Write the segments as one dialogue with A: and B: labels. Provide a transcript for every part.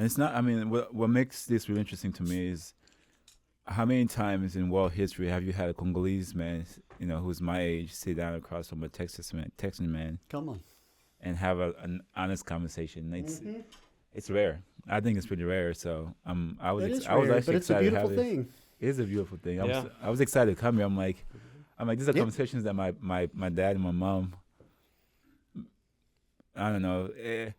A: And it's not. I mean, what makes this really interesting to me is how many times in world history have you had a Congolese man, who's my age, sit down across from a Texan man,
B: Come on.
A: and have an honest conversation?
B: Mm-hmm.
A: It's rare. I think it's pretty rare. So
B: It is
A: I was
B: rare,
A: actually
B: but it's a
A: excited to
B: beautiful
A: have this.
B: thing.
A: It is a beautiful thing.
C: Yeah.
A: I was excited to come here. I'm like, these are
B: Yep.
A: conversations that my dad and my mom. I don't know.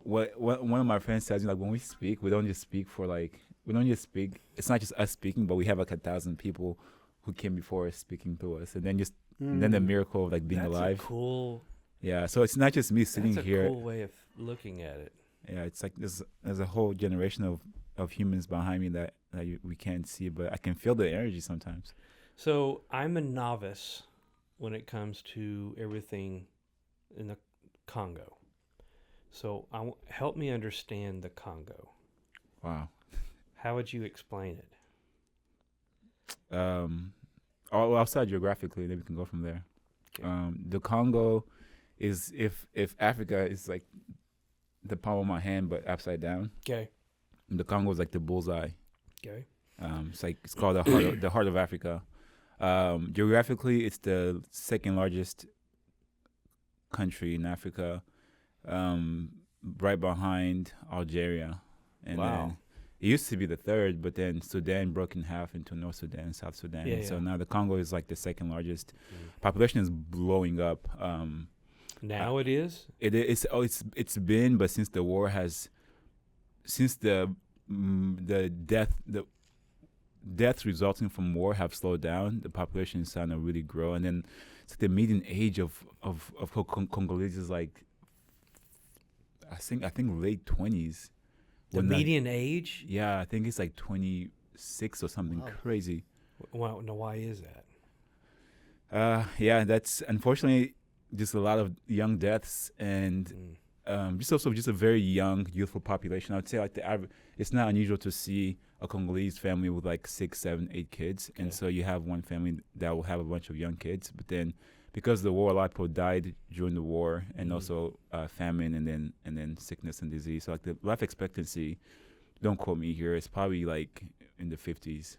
A: What one of my friends says, like, when we speak, we don't just speak for like we don't just speak. It's not just us speaking, but we have like 1,000 people who came before us speaking to us, and then then the miracle of like being
C: That's
A: alive.
C: a cool.
A: Yeah. So it's not just me sitting
C: That's a
A: here.
C: cool way of looking at it.
A: Yeah. It's like there's a whole generation of humans behind me that we can't see, but I can feel the energy sometimes.
C: So I'm a novice when it comes to everything in the Congo. So help me understand the Congo.
A: Wow.
C: How would you explain it?
A: Outside geographically, then we can go from there.
C: Okay.
A: The Congo is if Africa is like the palm of my hand, but upside down.
C: Okay.
A: The Congo is like the bullseye.
C: Okay.
A: It's called the heart of Africa. Geographically, it's the second largest country in Africa, right behind Algeria, and
C: Wow.
A: then it used to be the third, but then Sudan broke in half into North Sudan and South Sudan.
C: Yeah,
A: So
C: yeah.
A: now the Congo is like the second largest. Population is blowing up.
C: Now it is?
A: It's been, but since the war since the deaths resulting from war have slowed down, the population is starting to really grow, and then it's like the median age of Congolese is like I think late 20s.
C: The median age?
A: Yeah, I think it's like 26 or something crazy.
C: Wow, now why is that?
A: Yeah, that's unfortunately just a lot of young deaths, and just a very young, youthful population. I would say like the average. It's not unusual to see a Congolese family with like 6, 7, 8 kids, and so you have one family that will have a bunch of young kids. But then, because of the war, a lot of people died during the war, and also famine, and then sickness and disease. So like the life expectancy, don't quote me here, it's probably like in the 50s.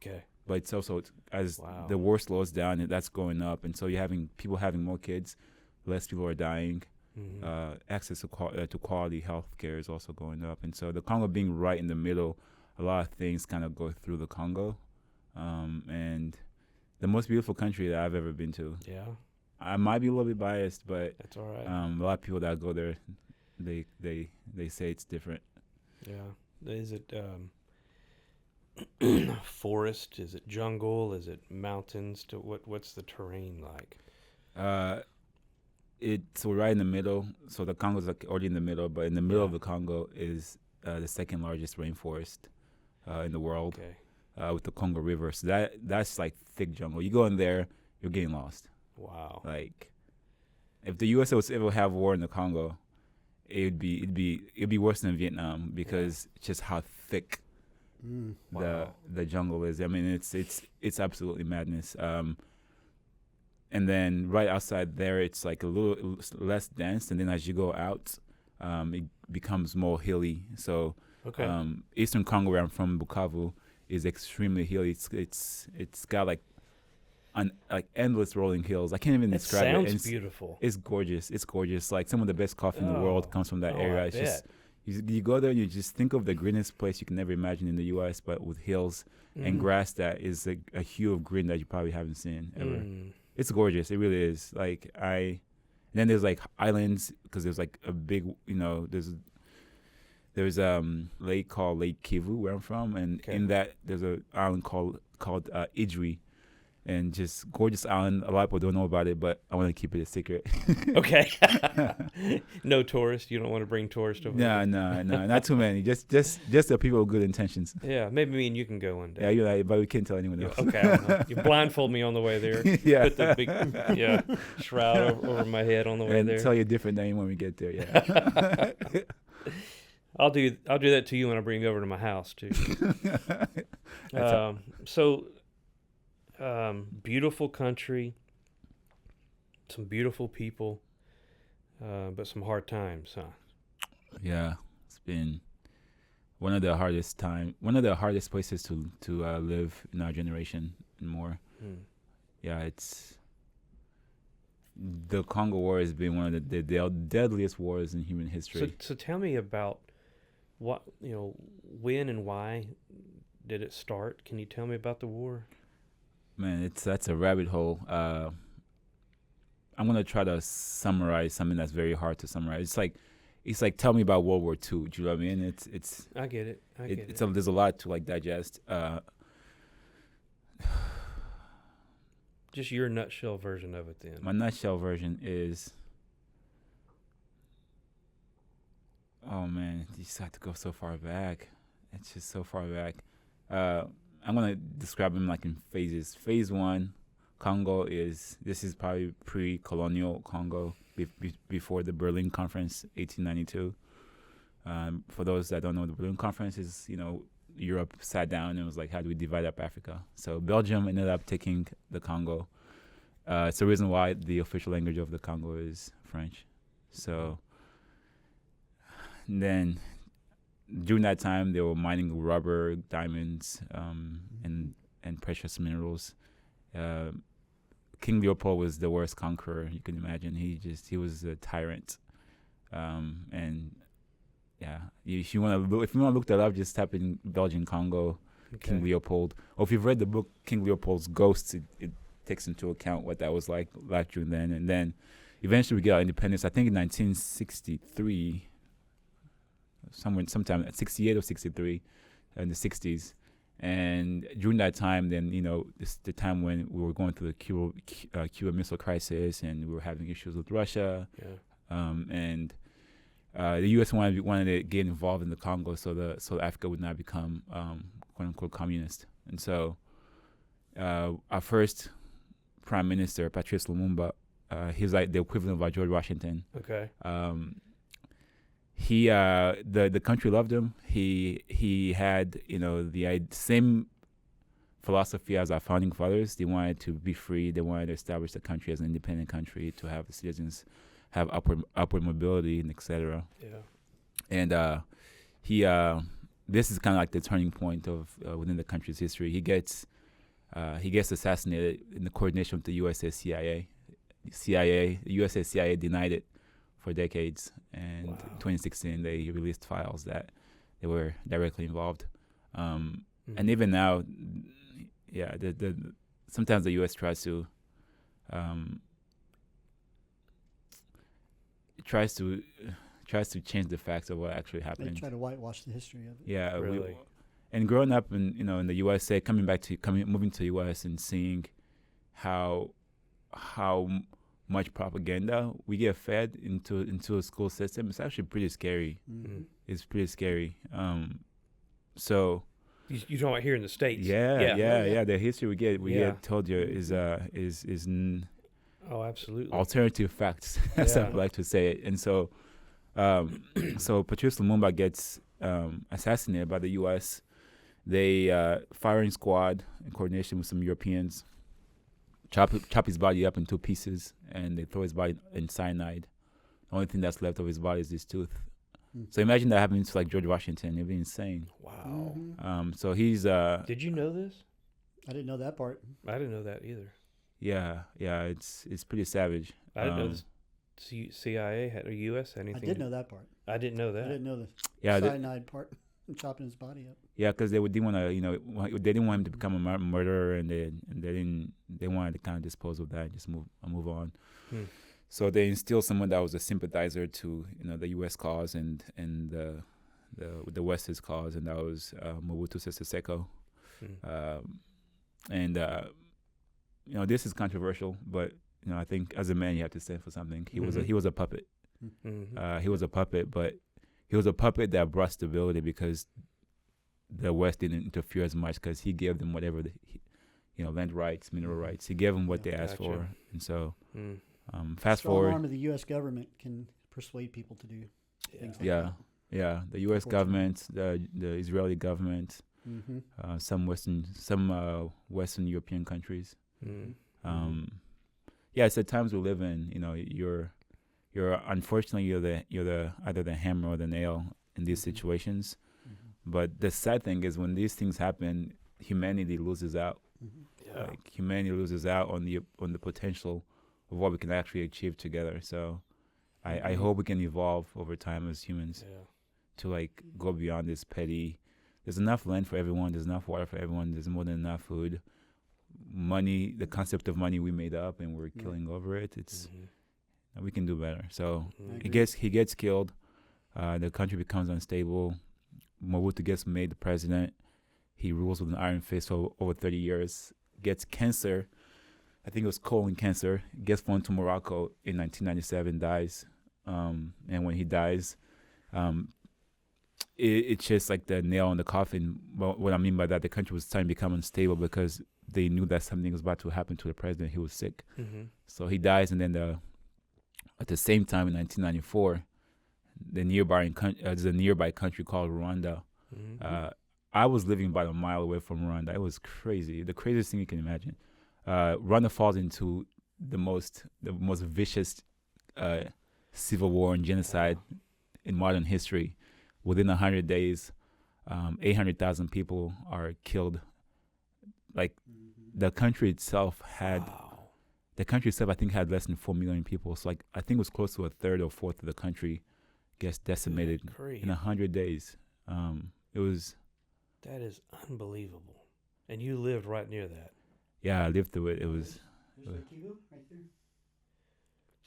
C: Okay.
A: But it's also as the war slows down, that's going up, and so you're having people having more kids, less people are dying. Access to quality health care is also going up, and so the Congo being right in the middle, a lot of things kind of go through the Congo, and the most beautiful country that I've ever been to.
C: Yeah.
A: I might be a little bit biased, but
C: That's all right.
A: a lot of people that go there, they say it's different.
C: Yeah. Is it forest? Is it jungle? Is it mountains? What's the terrain like?
A: It's right in the middle. So the Congo's like already in the middle, but in the middle of the Congo is the second largest rainforest in the world, with the Congo River. So that's like thick jungle. You go in there, you're getting lost.
C: Wow.
A: Like, if the U.S. was ever have war in the Congo, it'd be worse than Vietnam, because just how thick the jungle is. I mean, it's absolutely madness. And then right outside there, it's like a little less dense, and then as you go out, it becomes more hilly. So Eastern Congo, where I'm from, Bukavu, is extremely hilly. It's got like endless rolling hills. I can't even describe it.
C: Sounds beautiful.
A: It's gorgeous. It's gorgeous. Like, some of the best coffee in the world comes from that area. It's just you go there and you just think of the greenest place you can never imagine in the U.S., but with hills and grass that is a hue of green that you probably haven't seen ever. It's gorgeous. It really is. Like, and then there's like islands, because there's like a big, there's lake called Lake Kivu where I'm from, and in that there's an island called Idri, and just gorgeous island. A lot of people don't know about it, but I want to keep it a secret.
C: Okay. No tourists. You don't want to bring tourists over.
A: No, not too many. Just the people with good intentions.
C: Yeah, maybe me and you can go one day.
A: Yeah, you're right, but we can't tell anyone else.
C: Okay, I don't know. You blindfold me on the way there.
A: Yeah.
C: Put the big shroud over my head on the way
A: and
C: there.
A: tell you a different name when we get there. Yeah.
C: I'll do that to you when I bring you over to my house too. Beautiful country, some beautiful people, but some hard times, huh?
A: Yeah, one of the hardest places to live in our generation and more. Yeah, it's the Congo War has been one of the deadliest wars in human history.
C: So tell me about what, when and why did it start? Can you tell me about the war?
A: Man, that's a rabbit hole. I'm gonna try to summarize something that's very hard to summarize. It's like tell me about World War II. Do you know what I mean? It's.
C: I get it.
A: There's a lot to digest.
C: Just your nutshell version of it, then.
A: My nutshell version is. Oh man, you just have to go so far back. It's just so far back. I'm gonna describe them like in phases. Phase 1, Congo this is probably pre-colonial Congo, before the Berlin Conference, 1892. For those that don't know, the Berlin Conference is, Europe sat down and was like, how do we divide up Africa? So Belgium ended up taking the Congo. It's the reason why the official language of the Congo is French. So then during that time, they were mining rubber, diamonds, and precious minerals. King Leopold was the worst conqueror you can imagine. He was a tyrant. And yeah, if you want to look that up, just type in Belgian Congo, okay. King Leopold. Or if you've read the book King Leopold's Ghosts, it takes into account what that was like during then. And then eventually we get our independence. I think in 1963, sometime at 68 or 63, in the 60s. And during that time, then it's the time when we were going through the Cuba Missile Crisis, and we were having issues with Russia. Yeah. And the U.S. wanted to get involved in the Congo, so Africa would not become quote unquote communist. And so our first prime minister, Patrice Lumumba, he was like the equivalent of our George Washington.
C: Okay.
A: He the country loved him. He had the same philosophy as our founding fathers. They wanted to be free. They wanted to establish the country as an independent country, to have the citizens have upward mobility, and etc.
C: Yeah.
A: And he this is kind of like the turning point of within the country's history. He gets assassinated in the coordination with the USS CIA. The USS CIA denied it for decades, and in 2016 they released files that they were directly involved. And even now, yeah, sometimes the U.S. tries to change the facts of what actually happened.
B: They try to whitewash the history of it.
A: Yeah,
C: really.
A: And growing up in the USA, moving to the U.S. and seeing how much propaganda we get fed into a school system, it's actually pretty scary.
C: Mm-hmm.
A: It's pretty scary. So
C: you talking about here in the States?
A: Yeah. The history we get told you is
C: oh, absolutely,
A: alternative facts, as I like to say it. And so so Patrice Lumumba gets assassinated by the U.S. They firing squad in coordination with some Europeans chop his body up in 2 pieces, and they throw his body in cyanide. The only thing that's left of his body is his tooth. So imagine that happening to like George Washington. It'd be insane.
C: Wow.
A: So he's
C: Did you know this?
B: I didn't know that part.
C: I didn't know that either.
A: Yeah, it's pretty savage.
C: I didn't know the CIA had, or U.S. had anything.
B: I did know that part.
C: I didn't know that.
B: I didn't know the cyanide part. Chopping his body up.
A: Yeah, because they didn't want to, they didn't want him to become a murderer, and they wanted to kind of dispose of that and just move on. So they instilled someone that was a sympathizer to the U.S. cause and the West's cause, and that was Mobutu Sese Seko. This is controversial, but I think as a man you have to stand for something. He was a puppet. He was a puppet, but he was a puppet that brought stability because the West didn't interfere as much, because he gave them whatever land rights, mineral rights. He gave them what they asked for, and so fast forward.
B: Arm of the U.S. government can persuade people to do things like that.
A: Yeah. The U.S. government, the Israeli government, some Western European countries. It's the times we live in. You're unfortunately you're the either the hammer or the nail in these situations. But the sad thing is when these things happen, humanity loses out.
C: Yeah.
A: Like humanity loses out on the potential of what we can actually achieve together. So I hope we can evolve over time as humans
C: Yeah.
A: to like go beyond this petty. There's enough land for everyone. There's enough water for everyone. There's more than enough food. Money, the concept of money we made up and we're killing over it. It's we can do better. So he gets killed. The country becomes unstable. Mobutu gets made the president. He rules with an iron fist for over 30 years. Gets cancer. I think it was colon cancer. Gets flown to Morocco in 1997. Dies. And when he dies, it's just like the nail in the coffin. But what I mean by that, the country was starting to become unstable because they knew that something was about to happen to the president. He was sick. So he dies, and then at the same time in 1994, there's a nearby country called Rwanda. I was living about a mile away from Rwanda. It was crazy. The craziest thing you can imagine. Rwanda falls into the most vicious civil war and genocide in modern history. Within 100 days, 800,000 people are killed. Like the country itself I think had less than 4 million people. So like I think it was close to a third or fourth of the country gets decimated in 100 days. It was.
C: That is unbelievable. And you lived right near that.
A: Yeah, I lived through it. It was.
B: There's the Kivu right there.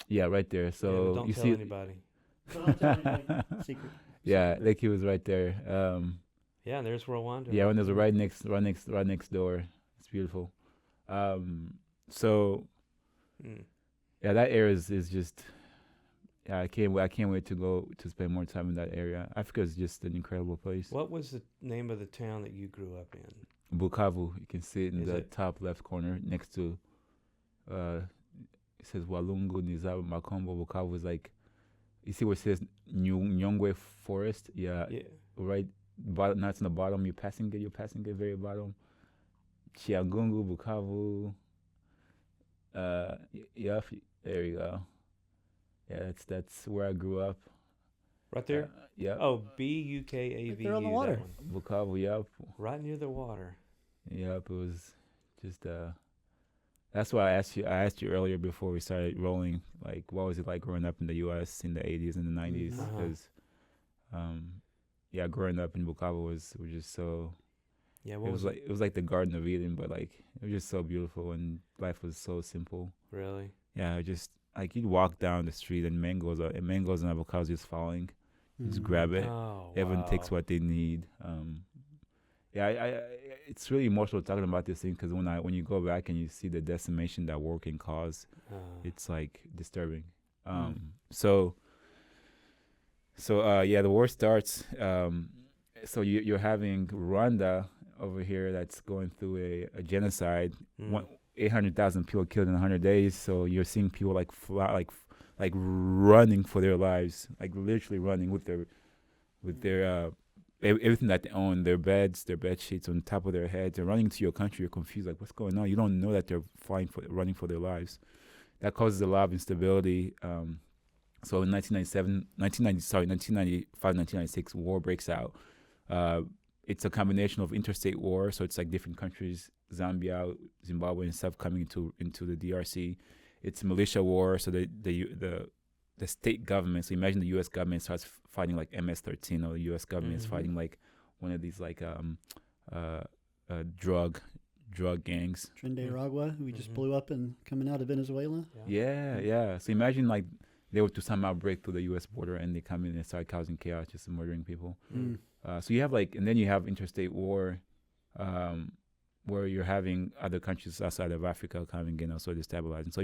A: Yeah, right there. So
C: don't
A: you
C: tell
A: see.
C: anybody.
B: Don't tell anybody. Secret.
A: Yeah, like he was right there.
C: Yeah, and there's Rwanda.
A: Yeah, when there's right next door. It's beautiful. So. Yeah, that area is just. Yeah, I can't wait to go to spend more time in that area. Africa is just an incredible place.
C: What was the name of the town that you grew up in?
A: Bukavu. You can see it in
C: Is
A: the
C: it?
A: top left corner next to. It says Walungu Nizaba Makombo. Bukavu is like, you see where it says Nyongwe Forest? Yeah. Right. Bottom. That's in the bottom. You're passing it very bottom. Chiagungu, Bukavu. Yeah. There you go. Yeah, that's where I grew up.
C: Right there?
A: Yeah.
C: Oh, Bukavu.
B: Right there on the water.
A: Bukavu, yep.
C: Right near the water.
A: Yep, it was just that's why I asked you earlier before we started rolling, like what was it like growing up in the US in the 80s and the 90s, because growing up in Bukavu was just so it was like the Garden of Eden, but like it was just so beautiful and life was so simple. Really? Yeah, just like you'd walk down the street and mangoes and avocados just falling. You just grab it. Everyone takes what they need. It's really emotional talking about this thing because when you go back and you see the decimation that war can cause, it's like disturbing. So the war starts. So you're having Rwanda over here that's going through a genocide. 800,000 people killed in 100 days. So you're seeing people like running for their lives, like literally running with their everything that they own, their beds, their bed sheets on top of their heads. They're running to your country. You're confused, like what's going on? You don't know that they're running for their lives. That causes a lot of instability. So in 1995, 1996, war breaks out. It's a combination of interstate war, so it's like different countries, Zambia, Zimbabwe, and stuff coming into the DRC. It's militia war, so the state government. So imagine the U.S. government starts fighting like MS-13, or the U.S. government is fighting like one of these like drug gangs.
B: Trinidad, we just blew up and coming out of Venezuela.
A: Yeah. So imagine like they were to somehow break through the U.S. border and they come in and start causing chaos, just murdering people. So you have and then you have interstate war, where you're having other countries outside of Africa coming in, also destabilizing. So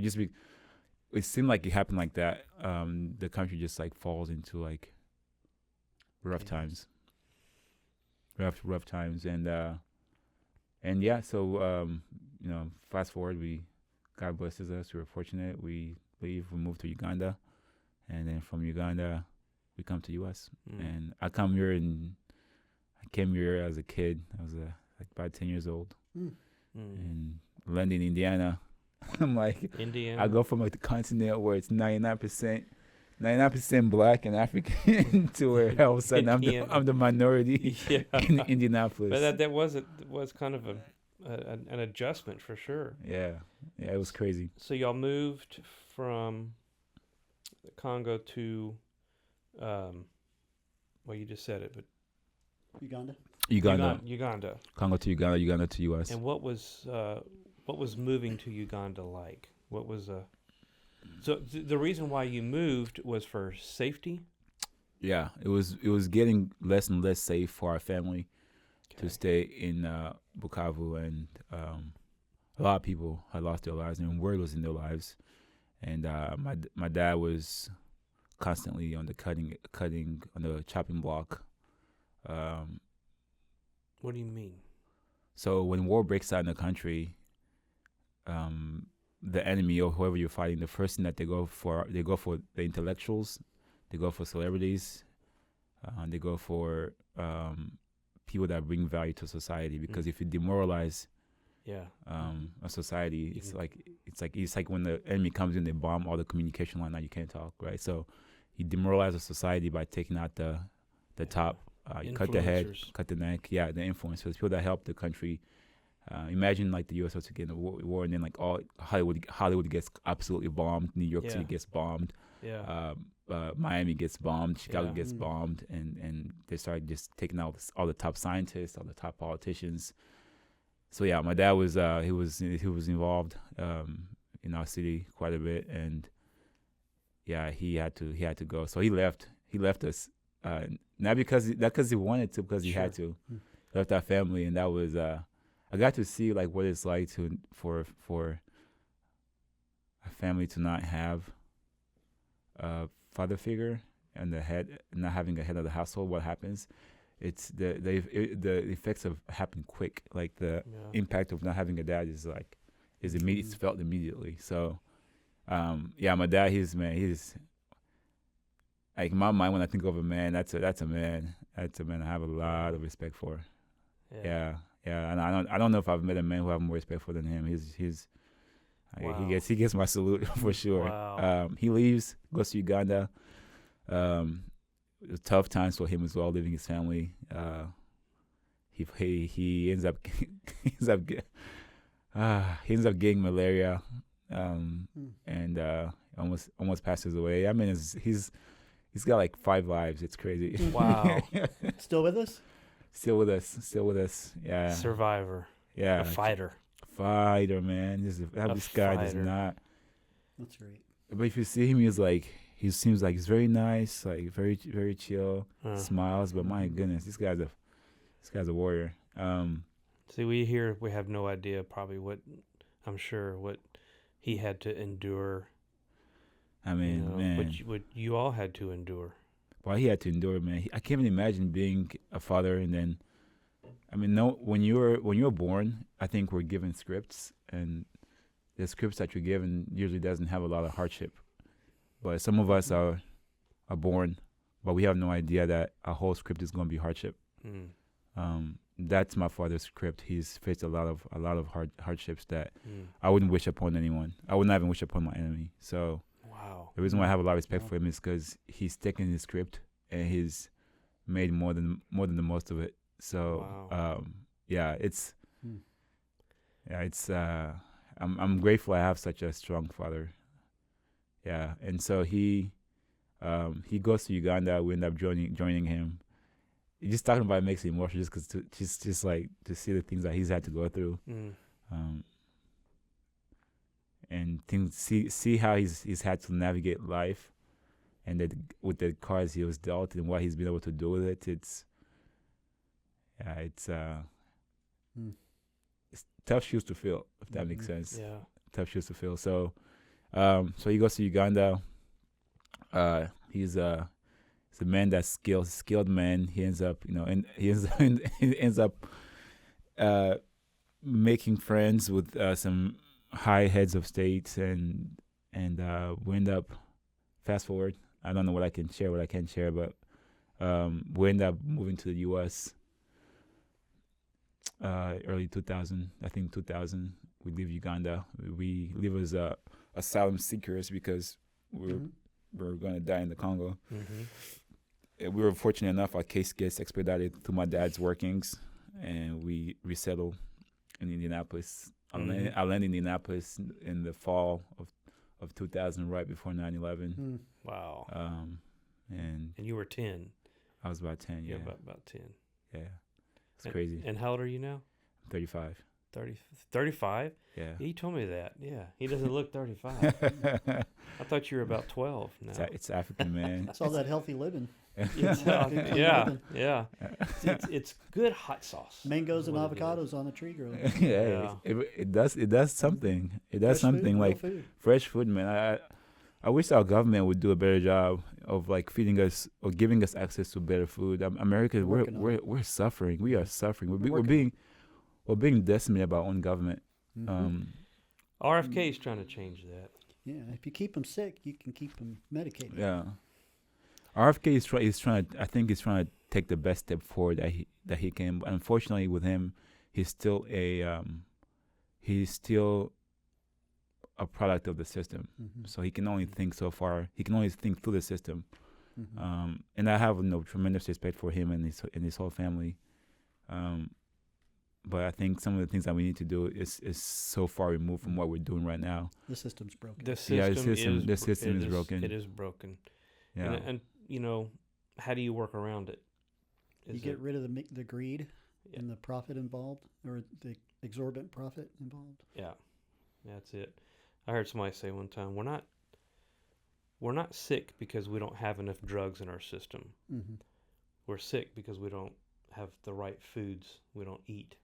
A: it seemed like it happened like that. The country just like falls into like rough times, and yeah. So fast forward, God blesses us. We were fortunate. We move to Uganda, and then from Uganda, we come to U.S. And I came here as a kid. I was like about 10 years old, and landing in Indiana. I'm like,
C: Indiana.
A: I go from like the continent where it's 99% 99% black and African to where all of a sudden I'm the minority in Indianapolis.
C: But that was kind of an adjustment for sure.
A: Yeah, it was crazy.
C: So y'all moved from Congo to, well, you just said it, but
B: Uganda.
C: Uganda.
A: Congo to Uganda, Uganda to U.S.
C: And what was moving to Uganda like? What was so the reason why you moved was for safety?
A: Yeah, it was getting less and less safe for our family to stay in Bukavu, and a lot of people had lost their lives, and word was in their lives. And my dad was constantly on the cutting on the chopping block.
C: What do you mean?
A: So when war breaks out in the country, the enemy or whoever you're fighting, the first thing that they go for the intellectuals, they go for celebrities, they go for people that bring value to society. Because if you demoralize a society, it's like when the enemy comes in, they bomb all the communication line. Now you can't talk, right? So you demoralize a society by taking out the top. You cut the head, cut the neck. Yeah, the influencers, people that help the country. Imagine like the U.S. was to get in a war, and then like all Hollywood gets absolutely bombed. New York City gets bombed. Miami gets bombed. Chicago gets bombed, and they started just taking out all the top scientists, all the top politicians. So yeah, my dad was he was involved in our city quite a bit, and yeah, he had to go. So he left us. Not because he wanted to, because he had to. Left our family, and that was I got to see like what it's like for a family to not have a father figure and not having a head of the household. What happens? It's the effects of happen quick. Like the impact of not having a dad is immediate. It's felt immediately. So my dad, he's like in my mind, when I think of a man, that's a man. That's a man I have a lot of respect for. Yeah. And I don't know if I've met a man who I have more respect for than him. He gets my salute for sure.
C: Wow.
A: He leaves, goes to Uganda. Tough times for him as well, leaving his family. He ends up getting malaria, and almost passes away. I mean, he's got like 5 lives. It's crazy.
C: Wow.
B: Still with us?
A: Still with us. Yeah.
C: Survivor.
A: Yeah.
C: A fighter,
A: man. This guy does not.
B: That's great.
A: But if you see him, he seems like he's very nice, like very, very chill, smiles. But my goodness, this guy's a warrior.
C: See, we have no idea probably what he had to endure.
A: I mean, man,
C: what you all had to endure.
A: Well, he had to endure, man. I can't even imagine being a father, and then, I mean, when you're born, I think we're given scripts, and the scripts that you're given usually doesn't have a lot of hardship. But some of us are born, but we have no idea that our whole script is going to be hardship. That's my father's script. He's faced a lot of hardships that I wouldn't wish upon anyone. I would not even wish upon my enemy. So.
C: Wow.
A: The reason why I have a lot of respect for him is because he's taken his script and he's made more than the most of it. So I'm grateful I have such a strong father. Yeah, and so he goes to Uganda. We end up joining him. Just talking about it makes me emotional, just because just like to see the things that he's had to go through. And see how he's had to navigate life, and that with the cards he was dealt and what he's been able to do with it, it's tough shoes to fill, if that makes sense.
C: Yeah,
A: tough shoes to fill. So, so he goes to Uganda. He's a man that's skilled man. He ends up, he ends up making friends with some high heads of states, and we end up, fast forward, I don't know what I can share, what I can't share, but we end up moving to the U.S. Early 2000, I think 2000. We leave Uganda. We live as asylum seekers because were going to die in the Congo.
C: Mm-hmm.
A: We were fortunate enough, our case gets expedited through my dad's workings, and we resettled in Indianapolis. I landed in Indianapolis in the fall of 2000, right before 9/11.
C: Wow.
A: And
C: you were 10.
A: I was about 10, yeah.
C: About 10.
A: Yeah. It's crazy.
C: And how old are you now?
A: 35.
C: 35?
A: Yeah.
C: He told me that. Yeah. He doesn't look 35. I thought you were about 12 now.
A: It's African, man.
B: It's all that healthy living.
C: Yeah. It's good hot sauce.
B: Mangoes and avocados on the tree growing.
A: Yeah. It does something. It does something like fresh food, man. I wish our government would do a better job of like feeding us or giving us access to better food. America, we're suffering. We are suffering. We're being decimated by our own government.
C: RFK is trying to change that.
B: Yeah, if you keep them sick, you can keep them medicated.
A: Yeah, RFK is trying. I think he's trying to take the best step forward that he can. But unfortunately, with him, he's still a product of the system. So he can only think so far. He can only think through the system. And I have tremendous respect for him and his whole family. But I think some of the things that we need to do is so far removed from what we're doing right now.
B: The system's broken.
A: The system is broken.
C: It is broken.
A: Yeah.
C: And how do you work around it?
B: You get rid of the greed and the profit involved, or the exorbitant profit involved.
C: Yeah, that's it. I heard somebody say one time, we're not sick because we don't have enough drugs in our system. We're sick because we don't have the right foods. We don't eat.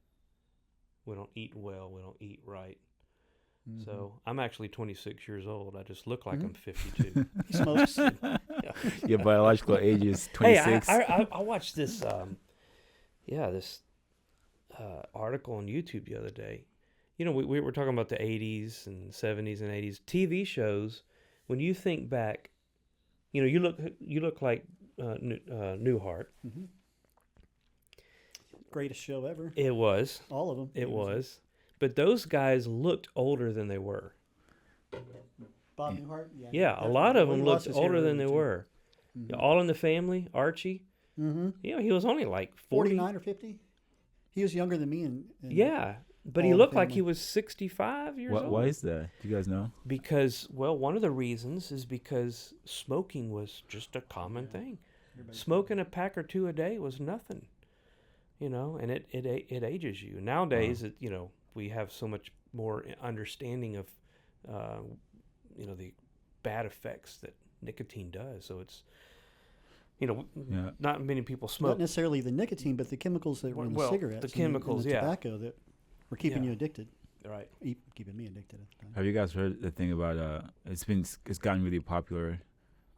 C: We don't eat well. We don't eat right. So I'm actually 26 years old. I just look like I'm 52.
B: He smokes.
A: Your biological age is 26.
C: Hey, I watched this article on YouTube the other day. We were talking about the 80s and 70s and 80s TV shows. When you think back, you look like Newhart.
B: Greatest show ever.
C: It was.
B: All of them.
C: It was. But those guys looked older than they were.
B: Bob Newhart?
C: Yeah, a lot of them looked older than they were. All in the Family, Archie. He was only like
B: 49 or 50. He was younger than me.
C: But he looked like he was 65 years old.
A: Why is that? Do you guys know?
C: Because, one of the reasons is because smoking was just a common thing. Smoking a pack or two a day was nothing, and it ages you. Nowadays, we have so much more understanding of, the bad effects that nicotine does. So it's, not many people smoke.
B: Not necessarily the nicotine, but the chemicals that were in the cigarettes.
C: The chemicals,
B: and the tobacco that were keeping you addicted.
C: Right.
B: Keeping me addicted at the time.
A: Have you guys heard the thing about it's gotten really popular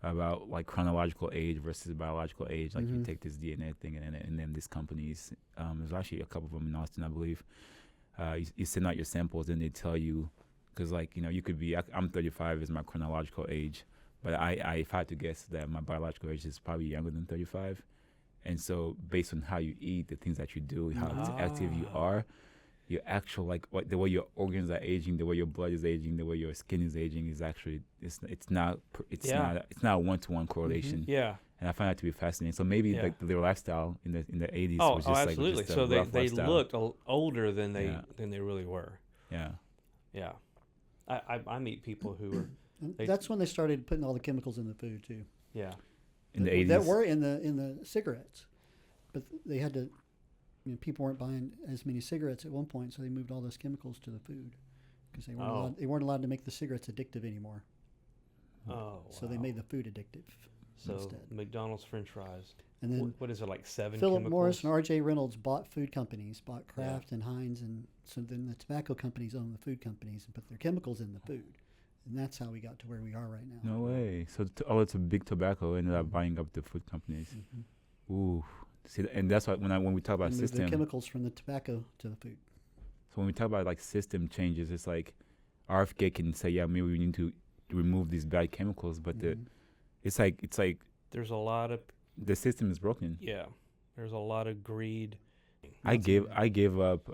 A: about like chronological age versus biological age? Like you take this DNA thing and then these companies, there's actually a couple of them in Austin, I believe. You send out your samples and they tell you, because you could be, I'm 35 is my chronological age, but if I had to guess that my biological age is probably younger than 35. And so based on how you eat, the things that you do, how active you are, your actual the way your organs are aging, the way your blood is aging, the way your skin is aging is actually it's not a one-to-one correlation.
C: Yeah.
A: And I find that to be fascinating. So maybe their lifestyle in the 80s was just
C: absolutely.
A: Just
C: so they
A: lifestyle.
C: Looked older than they really were.
A: Yeah.
C: Yeah. I meet people who are.
B: That's when they started putting all the chemicals in the food too.
C: Yeah.
A: In the 80s.
B: That were in the cigarettes, but they had to. People weren't buying as many cigarettes at one point, so they moved all those chemicals to the food because they weren't allowed to make the cigarettes addictive anymore. So they made the food addictive.
C: So
B: instead.
C: McDonald's French fries. And
B: then
C: what is it, like 7
B: Philip
C: chemicals?
B: Morris and R.J. Reynolds bought food companies, bought Kraft and Heinz, and so then the tobacco companies own the food companies and put their chemicals in the food. And that's how we got to where we are right now.
A: No way. So it's a big tobacco ended up buying up the food companies. Ooh. See, and that's why when we talk about system,
B: the chemicals from the tobacco to the food.
A: So when we talk about system changes, it's like RFK can say, maybe we need to remove these bad chemicals, but it's like
C: there's a lot of
A: the system is broken.
C: Yeah, there's a lot of greed.
A: I gave up.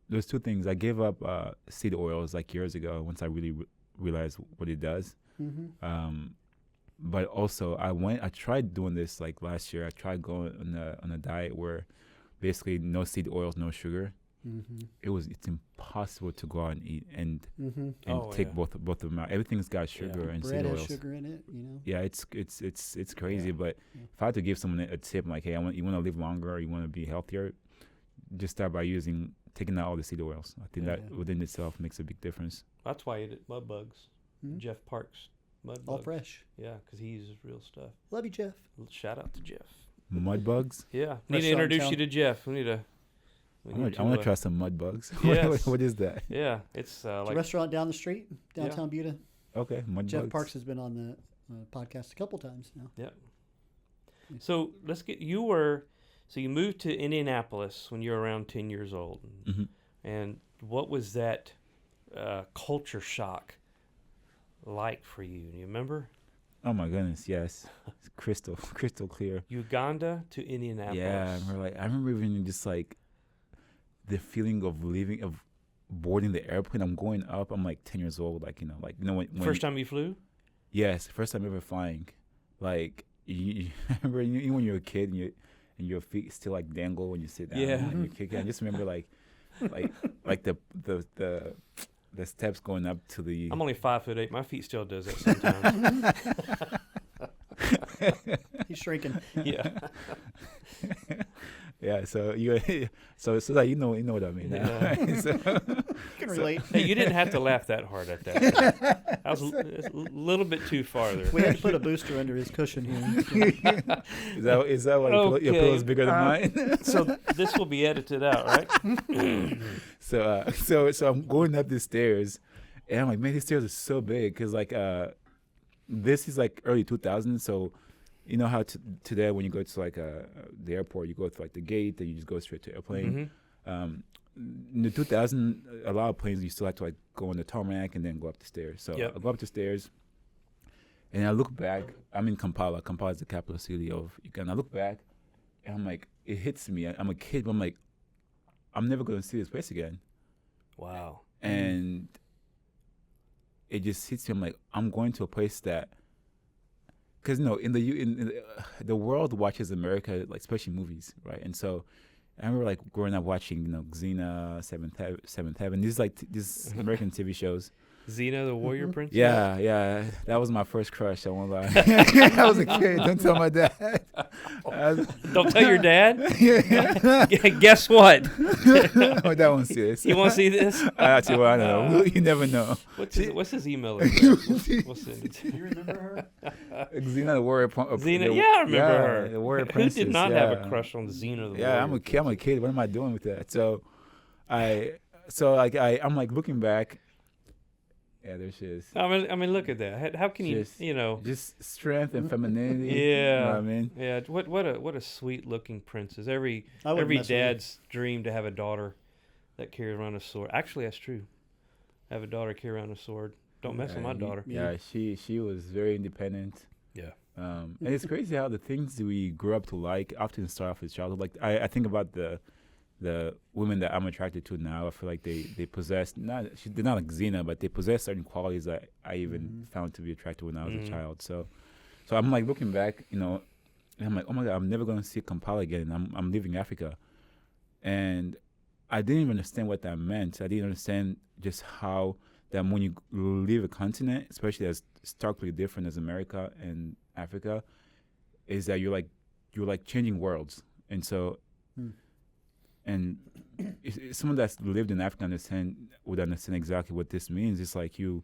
A: There's two things. I gave up seed oils years ago once I really realized what it does. But but also I tried doing this like last year. I tried going on a diet where basically no seed oils, no sugar. It's impossible to go out and eat and take both of them out. Everything's got sugar and
B: bread
A: seed
B: has
A: oils.
B: sugar in it, you know.
A: Yeah, it's crazy. But if I had to give someone a tip, like, hey, you want to live longer, or you want to be healthier, just start by taking out all the seed oils. I think that within itself makes a big difference.
C: That's why I ate mud bugs. Jeff Parks mud bugs.
B: All fresh.
C: Yeah, because he uses real stuff.
B: Love you, Jeff.
C: Shout out to Jeff.
A: Mud bugs?
C: Yeah, need to introduce you to Jeff. I want
A: to try some mud bugs.
C: Yes.
A: What is that?
C: Yeah, it's
B: a restaurant down the street, downtown Buda.
A: Okay, mud
B: Jeff
A: bugs.
B: Parks has been on the podcast a couple times now.
C: Yep. So you moved to Indianapolis when you were around 10 years old. And what was that culture shock like for you? Do you remember?
A: Oh my goodness, yes. It's crystal clear.
C: Uganda to Indianapolis.
A: Yeah, I remember even just like the feeling of boarding the airplane. I'm going up. I'm like 10 years old. When
C: first time you flew?
A: Yes, first time ever flying. Like you remember even when you're a kid and your feet still like dangle when you sit down.
C: Yeah.
A: And you're kicking. I just remember like the steps going up to the.
C: I'm only 5'8". My feet still does that sometimes.
B: He's shrinking.
C: Yeah.
A: Yeah, so that you know what I mean.
C: Yeah.
B: You can relate.
C: Hey, you didn't have to laugh that hard at that. I was a little bit too farther.
B: We had to put a booster under his cushion here.
A: Is that why your pillow's bigger than mine?
C: So this will be edited out, right?
A: So I'm going up the stairs, and I'm like, man, these stairs are so big because this is like early 2000s, so. You know how today when you go to the airport, you go to the gate and you just go straight to airplane. In the 2000, a lot of planes you still have to go on the tarmac and then go up the stairs. So I go up the stairs, and I look back. I'm in Kampala. Kampala is the capital city of Uganda. I look back, and I'm like, it hits me. I'm a kid, but I'm like, I'm never going to see this place again.
C: Wow.
A: And it just hits me. I'm like, I'm going to a place that. Because in the world watches America, especially movies, right? And so I remember growing up watching Xena, Seventh Heaven. These these American TV shows.
C: Xena, the warrior princess.
A: Yeah, that was my first crush. I won't lie. I was a kid. Don't tell my dad.
C: Don't tell your dad. Guess what?
A: Oh, that one's serious.
C: You want to see this?
A: Actually, I don't know. You never know.
C: What's his email address? We'll send it to
B: Do you remember her?
A: Xena, the warrior princess.
C: Xena, I remember her.
A: The warrior princess.
C: Who did not have a crush on Xena? The
A: I'm a kid. What am I doing with that? So, I'm looking back. Yeah, there she is.
C: I mean, look at that. How can
A: just, just strength and femininity.
C: Yeah,
A: you know what I mean.
C: Yeah, what a sweet looking princess. Every dad's dream to have a daughter that carries around a sword. Actually, that's true. I have a daughter carry around a sword. Don't mess with my daughter.
A: Yeah, she was very independent.
C: Yeah.
A: And it's crazy how the things we grew up to like often start off as childhood. Like I think about the women that I'm attracted to now. I feel like they possess they're not like Xena, but they possess certain qualities that I even found to be attractive when I was a child. So I'm looking back, and I'm like, oh my God, I'm never gonna see Kampala again. I'm leaving Africa, and I didn't even understand what that meant. I didn't understand just how that when you leave a continent, especially as starkly different as America and Africa, is that you're changing worlds, and so. And someone that's lived in Africa would understand exactly what this means. It's like you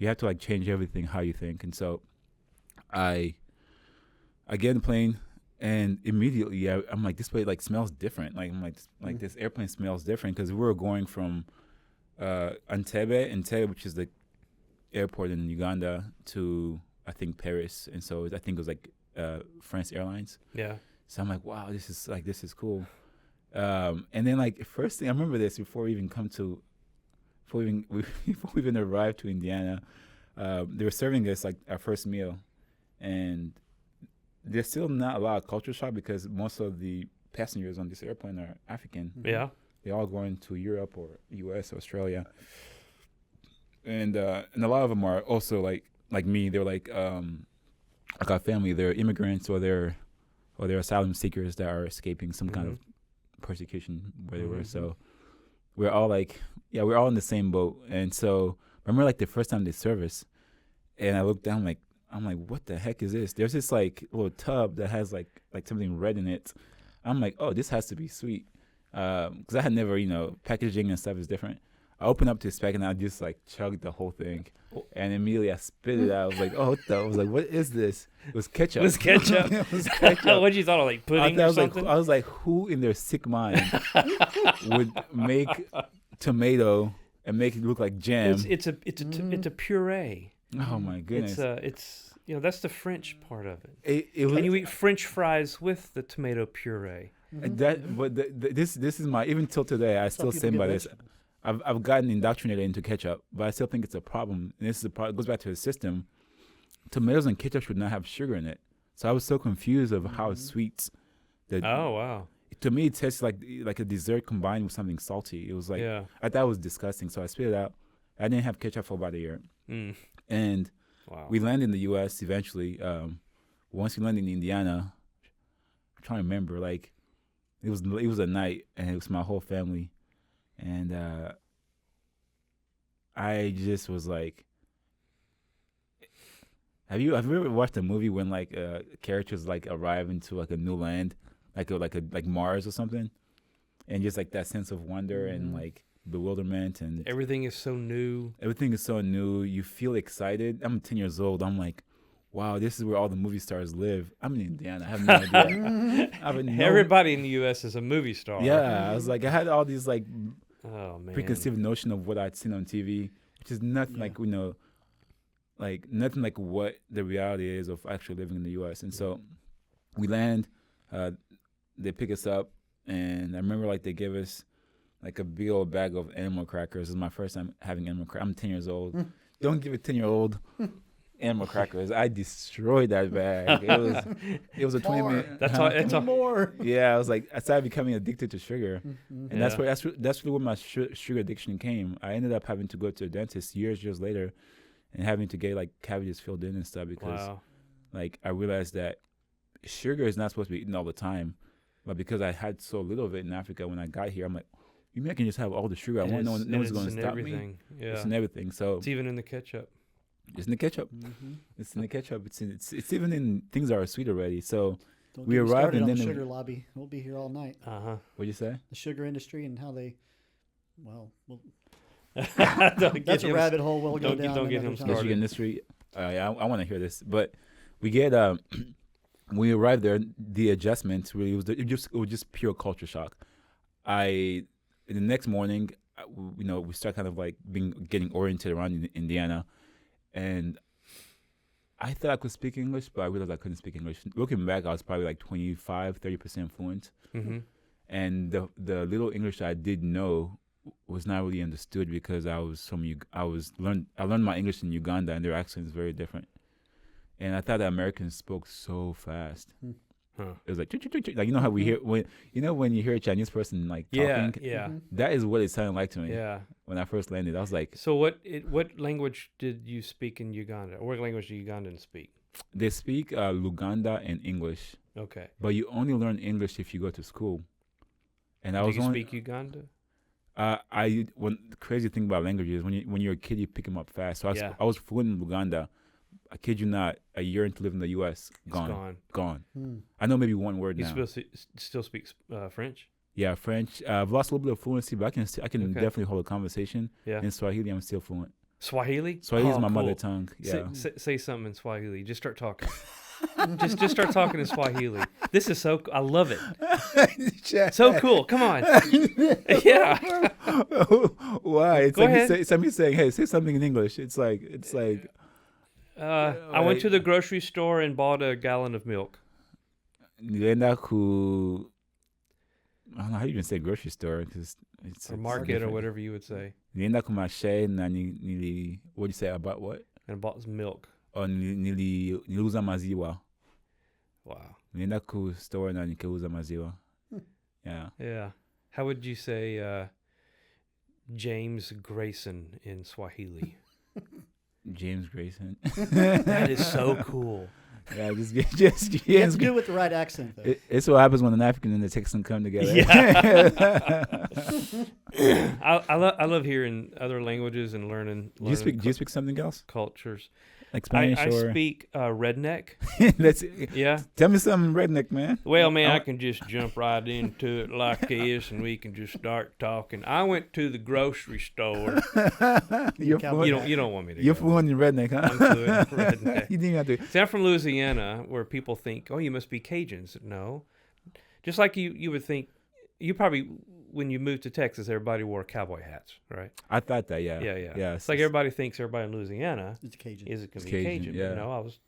A: have to change everything how you think. And so I get in the plane, and immediately I'm like, this place smells different. This airplane smells different because we were going from Entebbe, which is the airport in Uganda, to I think Paris, and so I think it was France Airlines.
C: Yeah.
A: So I'm like, wow, this is cool. And then first thing I remember this before we even arrived to Indiana, they were serving us our first meal, and there's still not a lot of culture shock because most of the passengers on this airplane are African.
C: Yeah,
A: they're all going to Europe or U.S. or Australia, and a lot of them are also like me. They're like our family, they're immigrants or they're asylum seekers that are escaping some kind of persecution where they were. So we're all like, we're all in the same boat. And so I remember like the first time they service, and I looked down I'm like, what the heck is this? There's this like little tub that has like something red in it. I'm like, oh, this has to be sweet, because I had never, packaging and stuff is different. I opened up this pack and I just like chugged the whole thing, and immediately I spit it out. I was like, oh, I was like, what is this? It was ketchup.
C: It was ketchup.
A: It was ketchup.
C: What you thought of, like pudding or something?
A: I was like, who in their sick mind would make tomato and make it look like jam?
C: It's a puree.
A: Oh my goodness!
C: It's that's the French part of it.
A: It was,
C: and you eat French fries with the tomato puree.
A: This is my, even till today I still stand by this. I've gotten indoctrinated into ketchup, but I still think it's a problem. And this is a problem. It goes back to the system. Tomatoes and ketchup should not have sugar in it. So I was so confused of how sweet.
C: Oh wow!
A: To me, it tastes like a dessert combined with something salty. It was like, I thought it was disgusting. So I spit it out. I didn't have ketchup for about a year. And we landed in the U.S. eventually. Once we landed in Indiana, I'm trying to remember, like it was a night, and it was my whole family. And I just was like, have you ever watched a movie when like characters like arrive into like a new land, like Mars or something, and just like that sense of wonder and like bewilderment, and
C: everything is so new.
A: You feel excited. I'm 10 years old. I'm like, wow, this is where all the movie stars live. I'm in Indiana. I have no idea.
C: Everybody in the U.S. is a movie star.
A: Yeah, I was like, I had all these like preconceived notion of what I'd seen on TV, which is nothing like like nothing like what the reality is of actually living in the U.S. And so we land, they pick us up, and I remember like they gave us like a big old bag of animal crackers. This is my first time having animal crackers. I'm 10 years old. Don't give a 10-year-old animal crackers. I destroyed that bag. It was a 20-minute.
C: That's
B: more.
A: Yeah, I was like, I started becoming addicted to sugar, and that's really where my sugar addiction came. I ended up having to go to a dentist years later, and having to get like cavities filled in and stuff because, like, I realized that sugar is not supposed to be eaten all the time, but because I had so little of it in Africa when I got here, I'm like, you mean I can just have all the sugar I want? No one's going to stop me.
C: Yeah.
A: It's in everything. So
C: it's even in the ketchup.
A: It's in the ketchup. It's in the ketchup. It's even in things that are sweet already. So
B: we arrived and then the sugar lobby. We'll be here all night.
A: What'd you say?
B: The sugar industry and how they, that's a rabbit hole we'll go down.
C: Don't get him started.
A: The sugar industry. I want to hear this, but we get when we arrived there, the adjustment really it was just pure culture shock. The next morning, we start kind of like getting oriented around Indiana, and I thought I could speak English, but I realized I couldn't speak English. Looking back, I was probably like 25-30% fluent, and the little English I did know was not really understood because I learned my English in Uganda, and their accent is very different, and I thought that Americans spoke so fast. It was like, like, you know how we hear when you hear a Chinese person like talking, that is what it sounded like to me. Yeah. When I first landed, I was like,
C: so what language did you speak in Uganda, or what language do Ugandans speak?
A: They speak Luganda and English.
C: Okay.
A: But you only learn English if you go to school. And
C: do you speak Uganda?
A: The crazy thing about languages, when you're a kid, you pick them up fast. So I was fluent in Luganda. I kid you not, a year into living in the U.S., gone. I know maybe one word now.
C: You still speak French?
A: Yeah, French. I've lost a little bit of fluency, but I can definitely hold a conversation. Yeah. In Swahili, I'm still fluent.
C: Swahili?
A: Swahili is my mother tongue. Yeah.
C: Say something in Swahili. Just start talking. just start talking in Swahili. This is so. I love it. So cool. Come on. Yeah.
A: Why? It's
C: Go
A: like
C: ahead.
A: Somebody saying, "Hey, say something in English." It's like.
C: I went to the grocery store and bought a gallon of milk.
A: I don't know how you even say grocery store because
C: or market or whatever you would say.
A: What do you say about what?
C: And bought some milk.
A: Oh, niliuza maziwa.
C: Wow.
A: Nilienda ku store na nikauza maziwa. Yeah.
C: Yeah. How would you say James Grayson in Swahili?
A: James Grayson.
C: That is so cool.
A: Yeah, just
B: You have to do it with the right accent, though.
A: It's what happens when an African and a Texan come together.
C: Yeah. I love hearing other languages and learning.
A: Do you speak something else?
C: Cultures.
A: Like Spanish
C: I
A: or
C: speak redneck.
A: That's
C: Yeah.
A: Tell me something redneck, man.
C: Well, man, I can just jump right into it like this, and we can just start talking. I went to the grocery store.
A: You're
B: Cowboy
C: You don't want me to.
A: You're
C: go.
A: fluent in redneck, huh?
C: I'm fluent in redneck.
A: You didn't have to.
C: See, I'm from Louisiana, where people think, "Oh, you must be Cajuns." No, just like you would think. You probably, when you moved to Texas, everybody wore cowboy hats, right?
A: I thought that, yeah.
C: Yeah. It's like everybody thinks everybody in Louisiana
B: It's Cajun.
C: is going to be
A: Cajun,
C: Cajun.
A: yeah.
C: But no, I was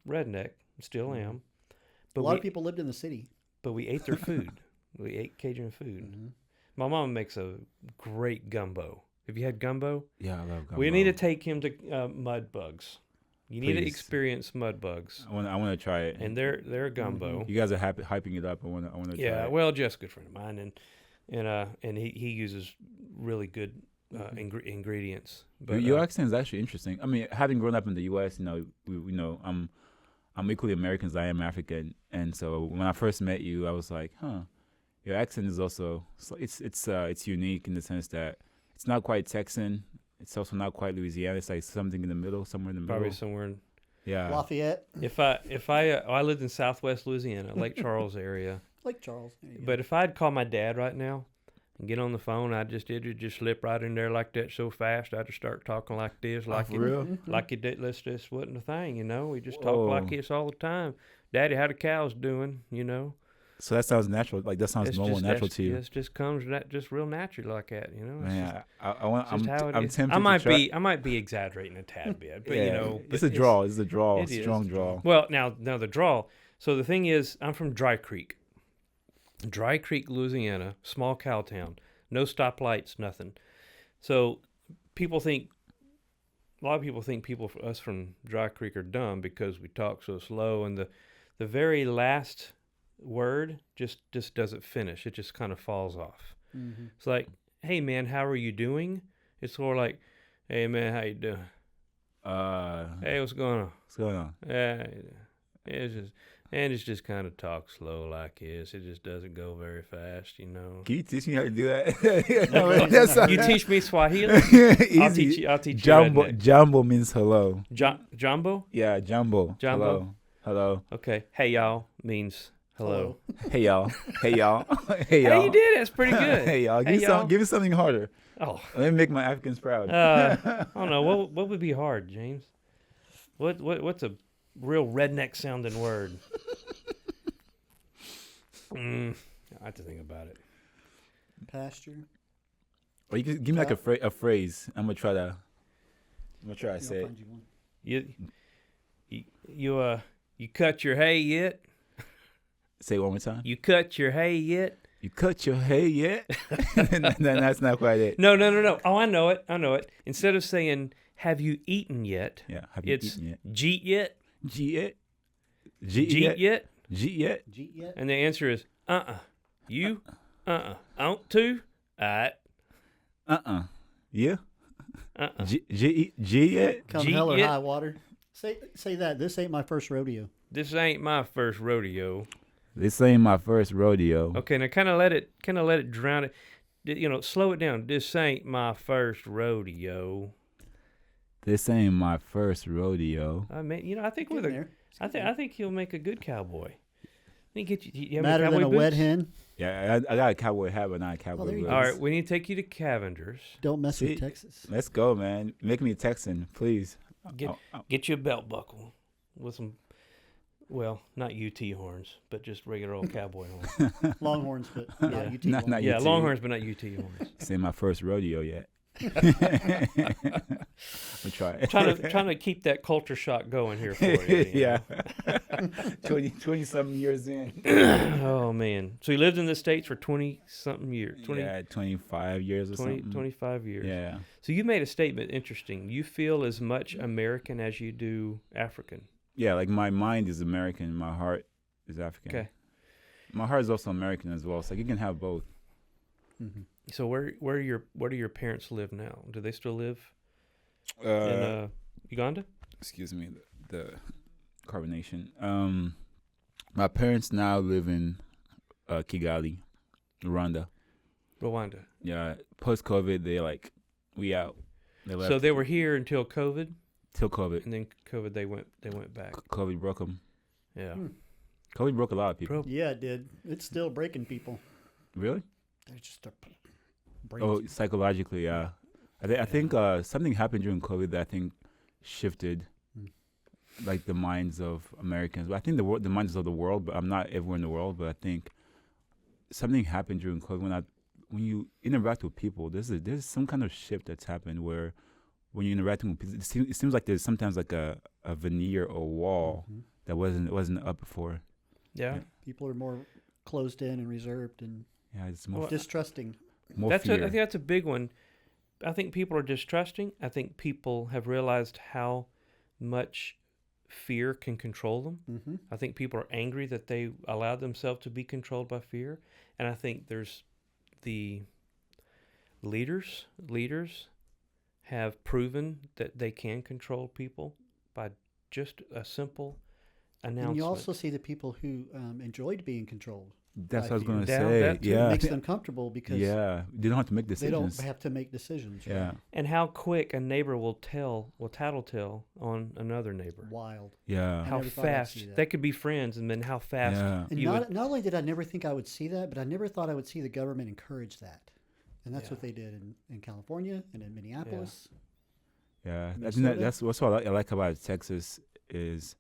C: redneck, still am.
B: A
C: But
B: lot of people lived in the city.
C: But we ate their food. We ate Cajun food.
B: Mm-hmm.
C: My mom makes a great gumbo. Have you had gumbo?
A: Yeah, I love gumbo.
C: We need to take him to mud bugs. You need to
A: Please.
C: experience mud bugs.
A: I want to try it.
C: And they're gumbo.
A: You guys are hyping it up. I want to try
C: Yeah,
A: it.
C: well, Jeff's a good friend of mine, and he uses really good ingredients. But
A: Your accent is actually interesting. I mean, having grown up in the U.S., I'm equally American as I am African, and so when I first met you, I was like, your accent is also it's unique in the sense that it's not quite Texan. It's also not quite Louisiana. It's like something in the middle, somewhere in the middle.
C: probably somewhere in.
A: Yeah.
B: Lafayette,
C: I lived in Southwest Louisiana, Lake Charles area.
B: Lake Charles. There you go.
C: But if I'd call my dad right now and get on the phone, it'd just slip right in there like that so fast. I'd just start talking like this, like
A: for real?
C: like it Deadliest wasn't a thing, you know. We just
A: Whoa.
C: talk like this all the time. Daddy, how the cows doing, you know?
A: So that sounds natural. Like that sounds
C: It's
A: normal,
C: just,
A: natural to you.
C: It just comes just real naturally like that, you know. It's
A: Man,
C: just how it
A: I'm
C: is.
A: tempted.
C: I might be exaggerating a tad bit, but you know,
A: it's a draw. It's a draw.
C: it is.
A: Strong draw.
C: Well, now the draw. So the thing is, I'm from Dry Creek, Louisiana, small cow town, no stoplights, nothing. So a lot of people think us from Dry Creek are dumb because we talk so slow, and the very last word just doesn't finish. It just kind of falls off.
B: Mm-hmm.
C: It's like, hey man, how are you doing? It's sort of like, hey man, how you doing? Hey, what's going on?
A: What's going on?
C: It's just kind of talk slow like this. It just doesn't go very fast, you know.
A: Can you teach me how to do that?
C: You teach me Swahili.
A: Easy.
C: I'll teach you.
A: Jumbo.
C: redneck.
A: Jumbo means hello.
C: Jumbo.
A: Yeah, jumbo.
C: Jumbo?
A: Hello.
C: Okay. Hey y'all means hello.
A: Hey y'all. Hey y'all. Hey y'all.
C: Hey, you did. That's pretty good.
A: Hey y'all.
C: Hey, y'all.
A: Give me something harder.
C: Oh,
A: Let me make my Africans proud.
C: I don't know. What would be hard, James? What's a real redneck sounding word? I have to think about it.
B: Pasture.
A: Or you can give me like a phrase. I'm gonna try to say it.
B: Find you one.
C: You cut your hay yet?
A: Say it one more time.
C: You cut your hay yet?
A: You cut your hair yet? That's not quite it.
C: No. Oh, I know it. Instead of saying, have you eaten yet?
A: Yeah. Have you
C: It's
A: eaten yet?
C: jeet yet?
A: Jeet yet?
C: Jeet yet?
A: Jeet yet?
B: Jeet yet?
C: And the answer is, You? Out to? Alright.
A: Yeah? G yet?
B: Come
C: Jeet
B: hell or
C: yet?
B: high water. Say that. This ain't my first rodeo.
C: This ain't my first rodeo.
A: This ain't my first rodeo.
C: Okay, now kind of let it drown it. You know, slow it down. This ain't my first rodeo.
A: This ain't my first rodeo.
C: I mean, you know, I think
B: Get
C: with
B: in
C: a,
B: there.
C: I think he'll make a good cowboy. You have any
B: Matter
C: cowboy
B: than a
C: boots?
B: wet hen.
A: Yeah, I got a cowboy hat, but not a cowboy
B: there you
A: boots.
B: go.
C: All right, we need to take you to Cavender's.
B: Don't mess
A: See?
B: with Texas.
A: Let's go, man. Make me a Texan, please.
C: Get you a belt buckle with some, well, not UT horns, but just regular old cowboy horns.
B: Longhorns, but
C: Yeah.
B: not UT.
A: Not
B: Longhorns.
C: Yeah,
A: UT.
C: longhorns, but not UT horns.
A: This ain't my first rodeo yet. We try it.
C: trying to keep that culture shock going here for you. you
A: Yeah.
C: know.
A: 20 something years in.
C: Oh man. So you lived in the States for 20 something years.
A: 25 years or
C: 20,
A: something.
C: 25 years.
A: Yeah.
C: So you made a statement interesting. You feel as much American as you do African.
A: Yeah, like my mind is American, my heart is African.
C: Okay.
A: My heart is also American as well. So you can have both.
B: Mhm.
C: So where do your parents live now? Do they still live in Uganda?
A: Excuse me. The Carbonation. My parents now live in Kigali, Rwanda.
C: Rwanda.
A: Yeah, post COVID, they like we out. They left.
C: So they were here until COVID,
A: till COVID.
C: and then COVID they went back.
A: COVID broke them.
C: Yeah.
A: COVID broke a lot of people.
B: Yeah, it did. It's still breaking people.
A: Really?
B: They're just
A: Oh, psychologically, yeah. I think something happened during COVID that I think shifted, like the minds of Americans. But I think the minds of the world. But I'm not everywhere in the world. But I think something happened during COVID when you interact with people. There's some kind of shift that's happened where when you're interacting with people, it seems like there's sometimes like a veneer or wall that wasn't up before.
C: Yeah.
B: People are more closed in and reserved and
A: it's more
B: distrusting.
A: More
C: I
A: fear.
C: think that's a big one. I think people are distrusting. I think people have realized how much fear can control them.
B: Mm-hmm.
C: I think people are angry that they allowed themselves to be controlled by fear. And I think there's the leaders have proven that they can control people by just a simple announcement.
B: And you also see the people who enjoyed being controlled.
A: That's what I was going to
C: Down
A: say.
C: that too.
A: Yeah,
B: It makes them comfortable because
A: they don't have to make
B: they
A: decisions.
B: don't have to make decisions.
A: Yeah,
C: And how quick a neighbor will tattletale on another neighbor.
B: Wild.
A: yeah,
C: How
B: never thought I'd
C: fast
B: see that.
C: they could be friends, and then how fast
A: Yeah.
B: And
C: you would,
B: not only did I never think I would see that, but I never thought I would see the government encourage that. And that's
C: Yeah.
B: what they did in California and in Minneapolis.
A: yeah. I think
B: Minnesota?
A: that's what I like about Texas is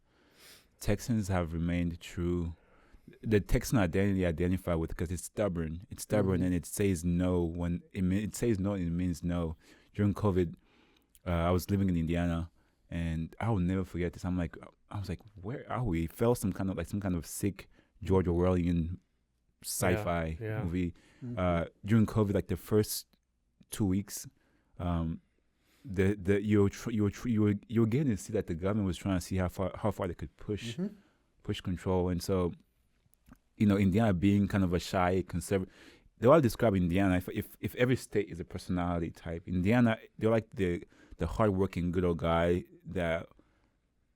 A: Texans have remained true. The Texan identity identify with because it's stubborn. It's stubborn
B: Mhm.
A: and it says no when it says no. It means no. During COVID, I was living in Indiana, and I will never forget this. I was like, where are we? It felt some kind of sick George Orwellian sci-fi
C: Yeah.
A: movie.
B: Mhm.
A: During COVID, like the first 2 weeks, you were getting to see that the government was trying to see how far they could push control, and so Indiana being kind of a shy conservative. They all describe Indiana. If every state is a personality type, Indiana they're like the hardworking good old guy that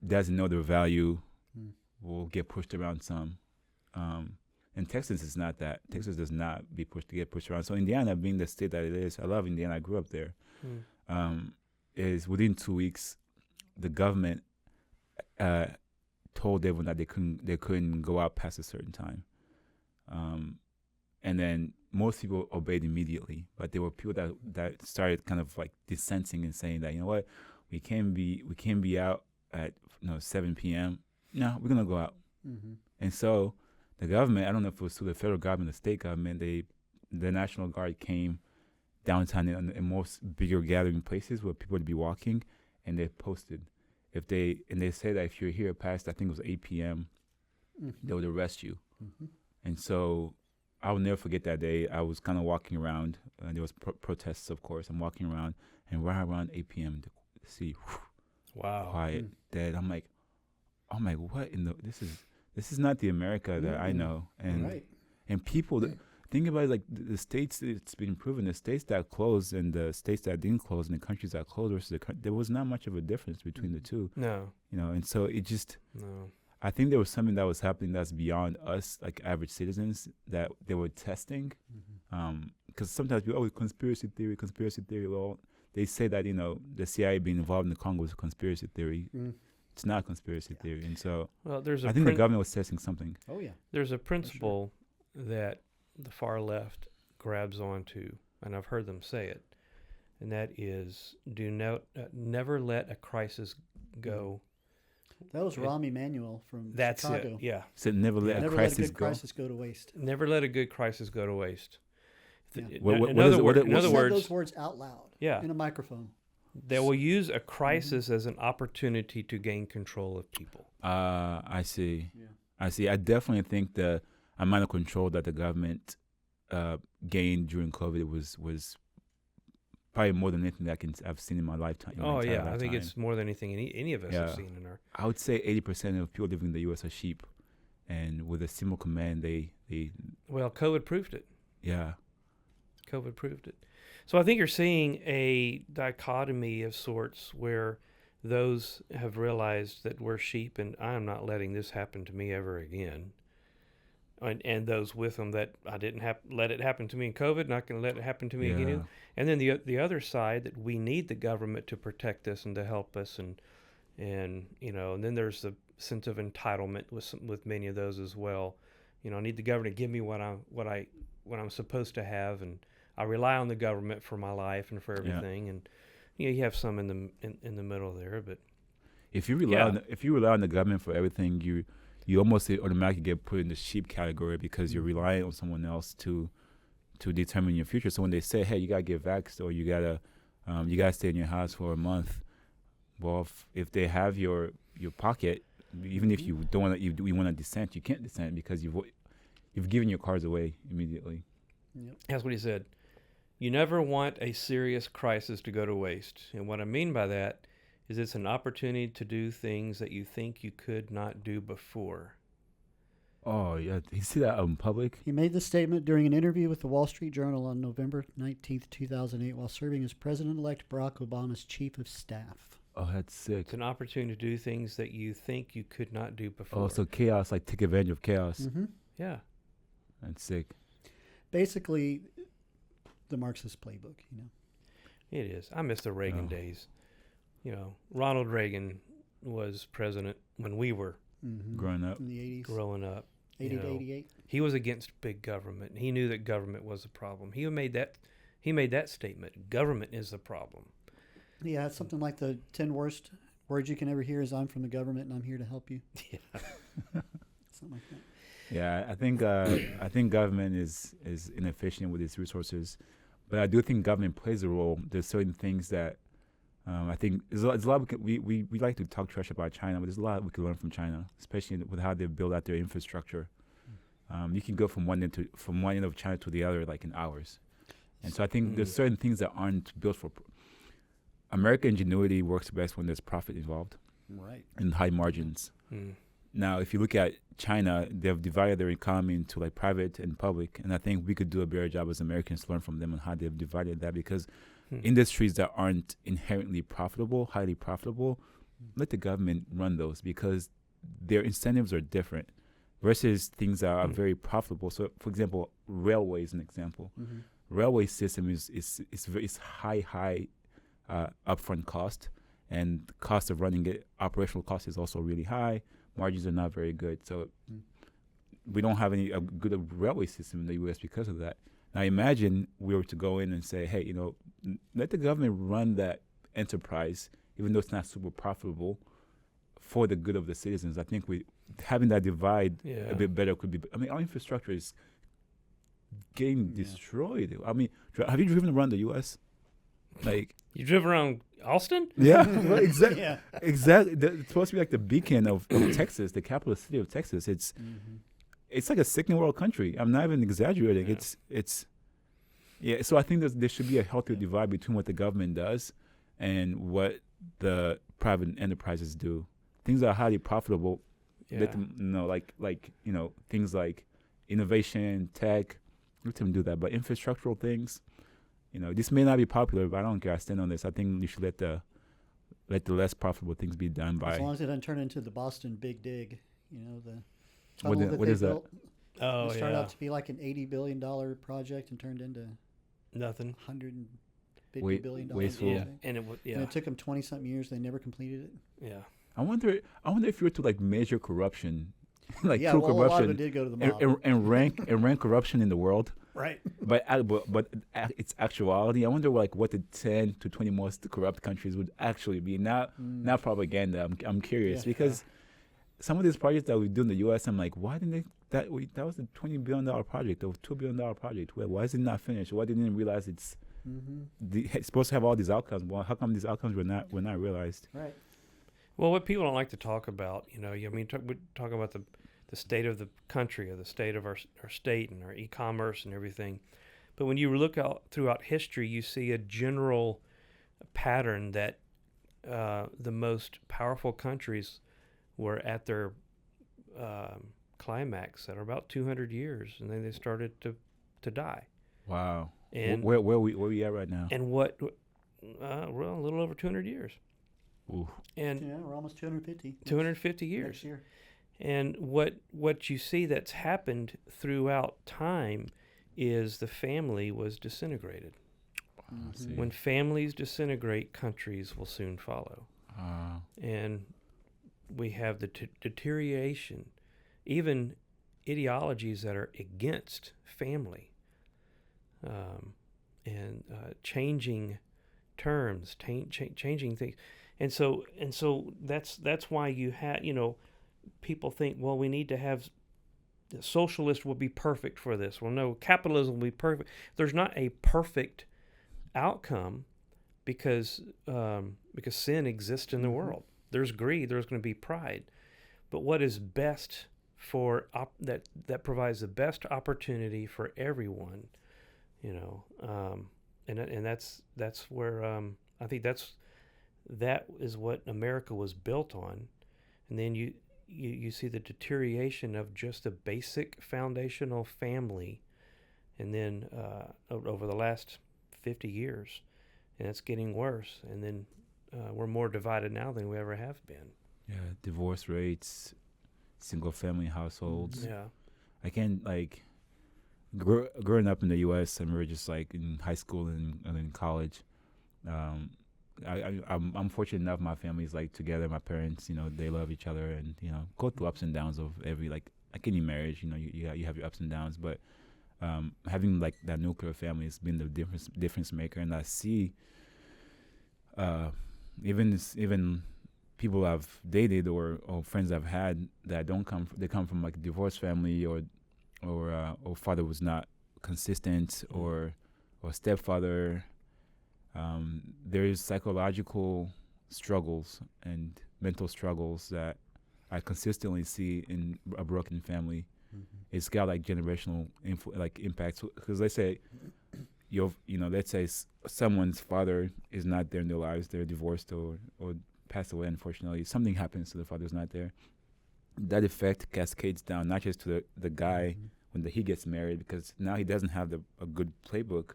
A: doesn't know their value will get pushed around some. And Texas is not that. Texas does not get pushed around. So Indiana being the state that it is, I love Indiana. I grew up there. Is within 2 weeks, the government told everyone that they couldn't go out past a certain time. And then most people obeyed immediately, but there were people that started kind of like dissenting and saying that, you know what, we can't be out at 7 p.m. No, we're gonna go out. And so the government, I don't know if it was through the federal government, the state government, the National Guard came downtown in most bigger gathering places where people would be walking, and they posted and they said that if you're here past, I think it was 8 p.m., they would arrest you. And so I will never forget that day. I was kind of walking around, and there was protests, of course. I'm walking around, and right around 8 p.m., the city,
C: wow,
A: quiet, dead. I'm like, what in this is not the America that I know. And people, think about it, like the states, it's been proven, the states that closed and the states that didn't close and the countries that closed versus there was not much of a difference between the two.
C: No.
A: And so it just,
C: No.
A: I think there was something that was happening that's beyond us, like average citizens, that they were testing. Because sometimes people, conspiracy theory. Well, they say that, the CIA being involved in the Congo is a conspiracy theory. It's not a conspiracy theory. And so
C: Well,
A: I think the government was testing something.
B: Oh, yeah.
C: There's a principle that the far left grabs onto, and I've heard them say it, and that is never let a crisis go.
B: That was Rahm Emanuel from
C: That's
B: Chicago.
C: it. Yeah.
A: So never let a
B: Never
A: crisis
B: let a good
A: go.
B: crisis go to waste.
C: Never let a good crisis go to waste.
B: Yeah.
C: In other words,
B: Say those words out loud.
C: Yeah.
B: In a microphone.
C: They will use a crisis as an opportunity to gain control of people.
A: I see.
B: Yeah.
A: I see. I definitely think the amount of control that the government gained during COVID was probably more than anything that I've seen in my lifetime.
C: I think it's more than anything any of us have seen in our.
A: I would say 80% of people living in the U.S. are sheep, and with a simple command, they.
C: Well, COVID proved it.
A: Yeah.
C: COVID proved it. So I think you're seeing a dichotomy of sorts where those have realized that we're sheep, and I am not letting this happen to me ever again. And those with them that I didn't let it happen to me in COVID, not going to let it happen to me again. And then the other side, that we need the government to protect us and to help us, and and then there's the sense of entitlement with many of those as well. I need the government to give me what I'm supposed to have, and I rely on the government for my life and for everything. And you have some in the middle there, but
A: if you rely on the government for everything, you almost automatically get put in the sheep category, because you're relying on someone else to determine your future. So when they say, hey, you gotta get vaxxed, or you gotta stay in your house for a month, well, if they have your pocket, even if you don't want you want to dissent, you can't dissent, because you've given your cards away immediately.
B: Yep.
C: That's what he said. You never want a serious crisis to go to waste. And what I mean by that is it's an opportunity to do things that you think you could not do before.
A: Oh, yeah. You see that out in public?
B: He made this statement during an interview with the Wall Street Journal on November 19th, 2008, while serving as President-elect Barack Obama's chief of staff.
A: Oh, that's sick.
C: It's an opportunity to do things that you think you could not do before.
A: Oh, so chaos, like take advantage of chaos.
B: Mm-hmm.
C: Yeah.
A: That's sick.
B: Basically, the Marxist playbook,
C: It is. I miss the Reagan days. Ronald Reagan was president when we were
A: growing up.
B: In the 80s.
C: Growing up.
B: 80 to 88.
C: He was against big government. He knew that government was a problem. He made that statement. Government is the problem.
B: Yeah, it's something like the 10 worst words you can ever hear is "I'm from the government and I'm here to help you."
C: Yeah.
B: Something like that.
A: Yeah, I think government is inefficient with its resources, but I do think government plays a role. There's certain things that I think there's a lot we like to talk trash about China, but there's a lot we can learn from China, especially with how they build out their infrastructure. You can go from one end of China to the other like in hours, and so I think there's certain things that aren't built for. American ingenuity works best when there's profit involved,
B: right,
A: and high margins. Now, if you look at China, they've divided their economy into like private and public, and I think we could do a better job as Americans to learn from them on how they've divided that, because industries that aren't inherently profitable, highly profitable, let the government run those, because their incentives are different versus things that are very profitable. So, for example, railway is an example. Railway system is high upfront cost, and the cost of running it, operational cost, is also really high. Margins are not very good, so we don't have a good railway system in the U.S. because of that. Now imagine we were to go in and say, hey, let the government run that enterprise, even though it's not super profitable, for the good of the citizens. I think having that divide a bit better could be. I mean, our infrastructure is getting destroyed. I mean, have you driven around the U.S.? Like,
C: you drove around Austin?
A: Yeah, well, exactly.
B: Yeah.
A: Exactly. It's supposed to be like the beacon of Texas, the capital city of Texas. It's like a second world country. I'm not even exaggerating. Yeah. So I think there should be a healthier divide between what the government does and what the private enterprises do. Things that are highly profitable, let them things like innovation, tech, let them do that. But infrastructural things, this may not be popular, but I don't care. I stand on this. I think you should let the less profitable things be done by.
B: As long as it doesn't turn into the Boston Big Dig, the
A: What
B: tunnel
A: is that?
B: built.
C: Oh,
B: it started out to be like an $80 billion project and turned into
C: nothing.
B: $150 billion.
A: Wasteful.
C: Yeah, and
B: it took them 20-something years. They never completed it.
C: Yeah.
A: I wonder if you were to like measure corruption, like
B: yeah,
A: true
B: well,
A: corruption,
B: a lot of it did go to the mob.
A: and rank corruption in the world.
B: Right.
A: But its actuality, I wonder what the 10 to 20 most corrupt countries would actually be. Not propaganda. I'm curious because some of these projects that we do in the U.S., I'm like, why didn't that was a $20 billion project or $2 billion project? Why is it not finished? Why didn't they realize it's supposed to have all these outcomes? Well, how come these outcomes were not realized?
B: Right.
C: Well, what people don't like to talk about, we talk about the state of the country, or the state of our state and our e-commerce and everything. But when you look out throughout history, you see a general pattern that the most powerful countries were at their climax at about 200 years, and then they started to die.
A: Wow.
C: And
A: where we at right now?
C: And we're a little over 200 years.
A: Ooh.
C: And
B: Yeah, we're almost 250.
C: 250 years.
B: Next year.
C: And what you see that's happened throughout time is the family was disintegrated.
A: I see.
C: When families disintegrate, countries will soon follow. And we have the deterioration, even ideologies that are against family, and changing terms, changing things, and so that's why you had, people think, well, we need to have the socialist will be perfect for this. Well, no, capitalism will be perfect. There's not a perfect outcome because sin exists in the world. There's greed. There's going to be pride. But what is best for that provides the best opportunity for everyone, and that's where I think that is what America was built on, and then you see the deterioration of just a basic foundational family, and then over the last 50 years, and it's getting worse, and then we're more divided now than we ever have been.
A: Yeah, divorce rates, single family households.
C: Yeah. I
A: can't growing up in the U.S. and we were just like in high school and in college. I'm fortunate enough. My family's like together. My parents, they love each other and go through ups and downs of every like any marriage. You have your ups and downs, but having like that nuclear family has been the difference maker. And I see even people I've dated or friends I've had that they come from like a divorced family or father was not consistent or stepfather. There's psychological struggles and mental struggles that I consistently see in a broken family. It's got like generational impacts because let's say let's say someone's father is not there in their lives, they're divorced or passed away, unfortunately. Something happens to the father's not there. That effect cascades down not just to the guy when he gets married, because now he doesn't have a good playbook.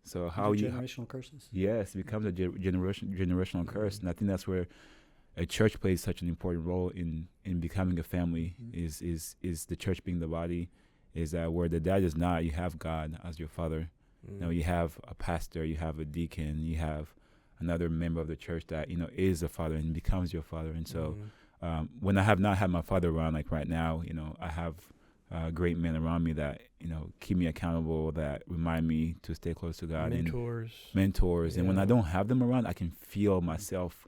A: So how
B: generational curses?
A: Yes, it becomes a generational curse, and I think that's where a church plays such an important role in becoming a family. Is the church being the body? Is that where the dad is not, you have God as your father. You have a pastor, you have a deacon, you have another member of the church that is a father and becomes your father. And so when I have not had my father around, like right now, I have great men around me that keep me accountable, that remind me to stay close to God. Mentors. And when I don't have them around, I can feel myself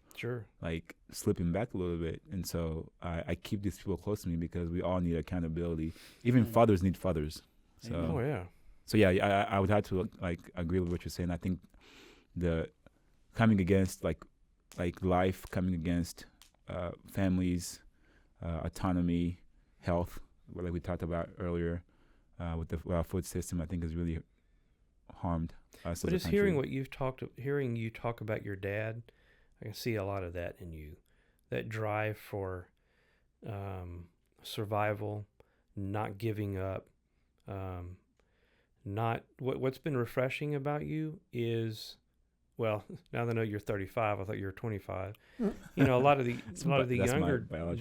A: like slipping back a little bit. And so I keep these people close to me because we all need accountability. Even fathers need fathers. So I would have to agree with what you're saying. I think the coming against like life, coming against families, autonomy, health, like we talked about earlier, with our food system, I think has really harmed us.
C: But just hearing you talk about your dad, I can see a lot of that in you. That drive for survival, not giving up. What's been refreshing about you is, well, now that I know you're 35, I thought you were 25. A lot of the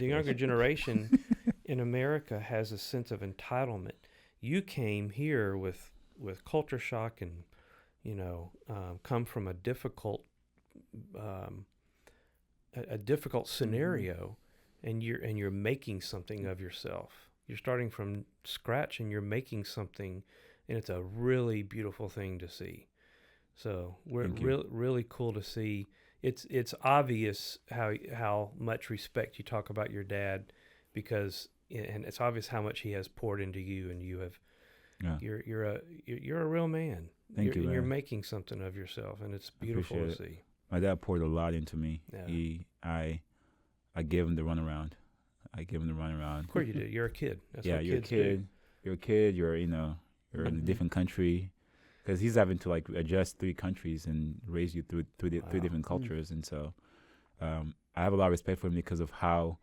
C: younger generation in America has a sense of entitlement. You came here with culture shock and come from a difficult scenario, and you're making something of yourself. You're starting from scratch and you're making something, and it's a really beautiful thing to see. So we're really cool to see. It's obvious how much respect you talk about your dad, and it's obvious how much he has poured into you, and you have. Yeah. You're a real man.
A: Thank you.
C: You're making something of yourself, and it's beautiful to see.
A: My dad poured a lot into me. Yeah. I gave him the runaround.
C: Of course you did. You're a kid. That's what
A: you're a kid. Do. You're a kid. You're you're in a different country, because he's having to adjust 3 countries and raise you through 3 different cultures, and so I have a lot of respect for him because of how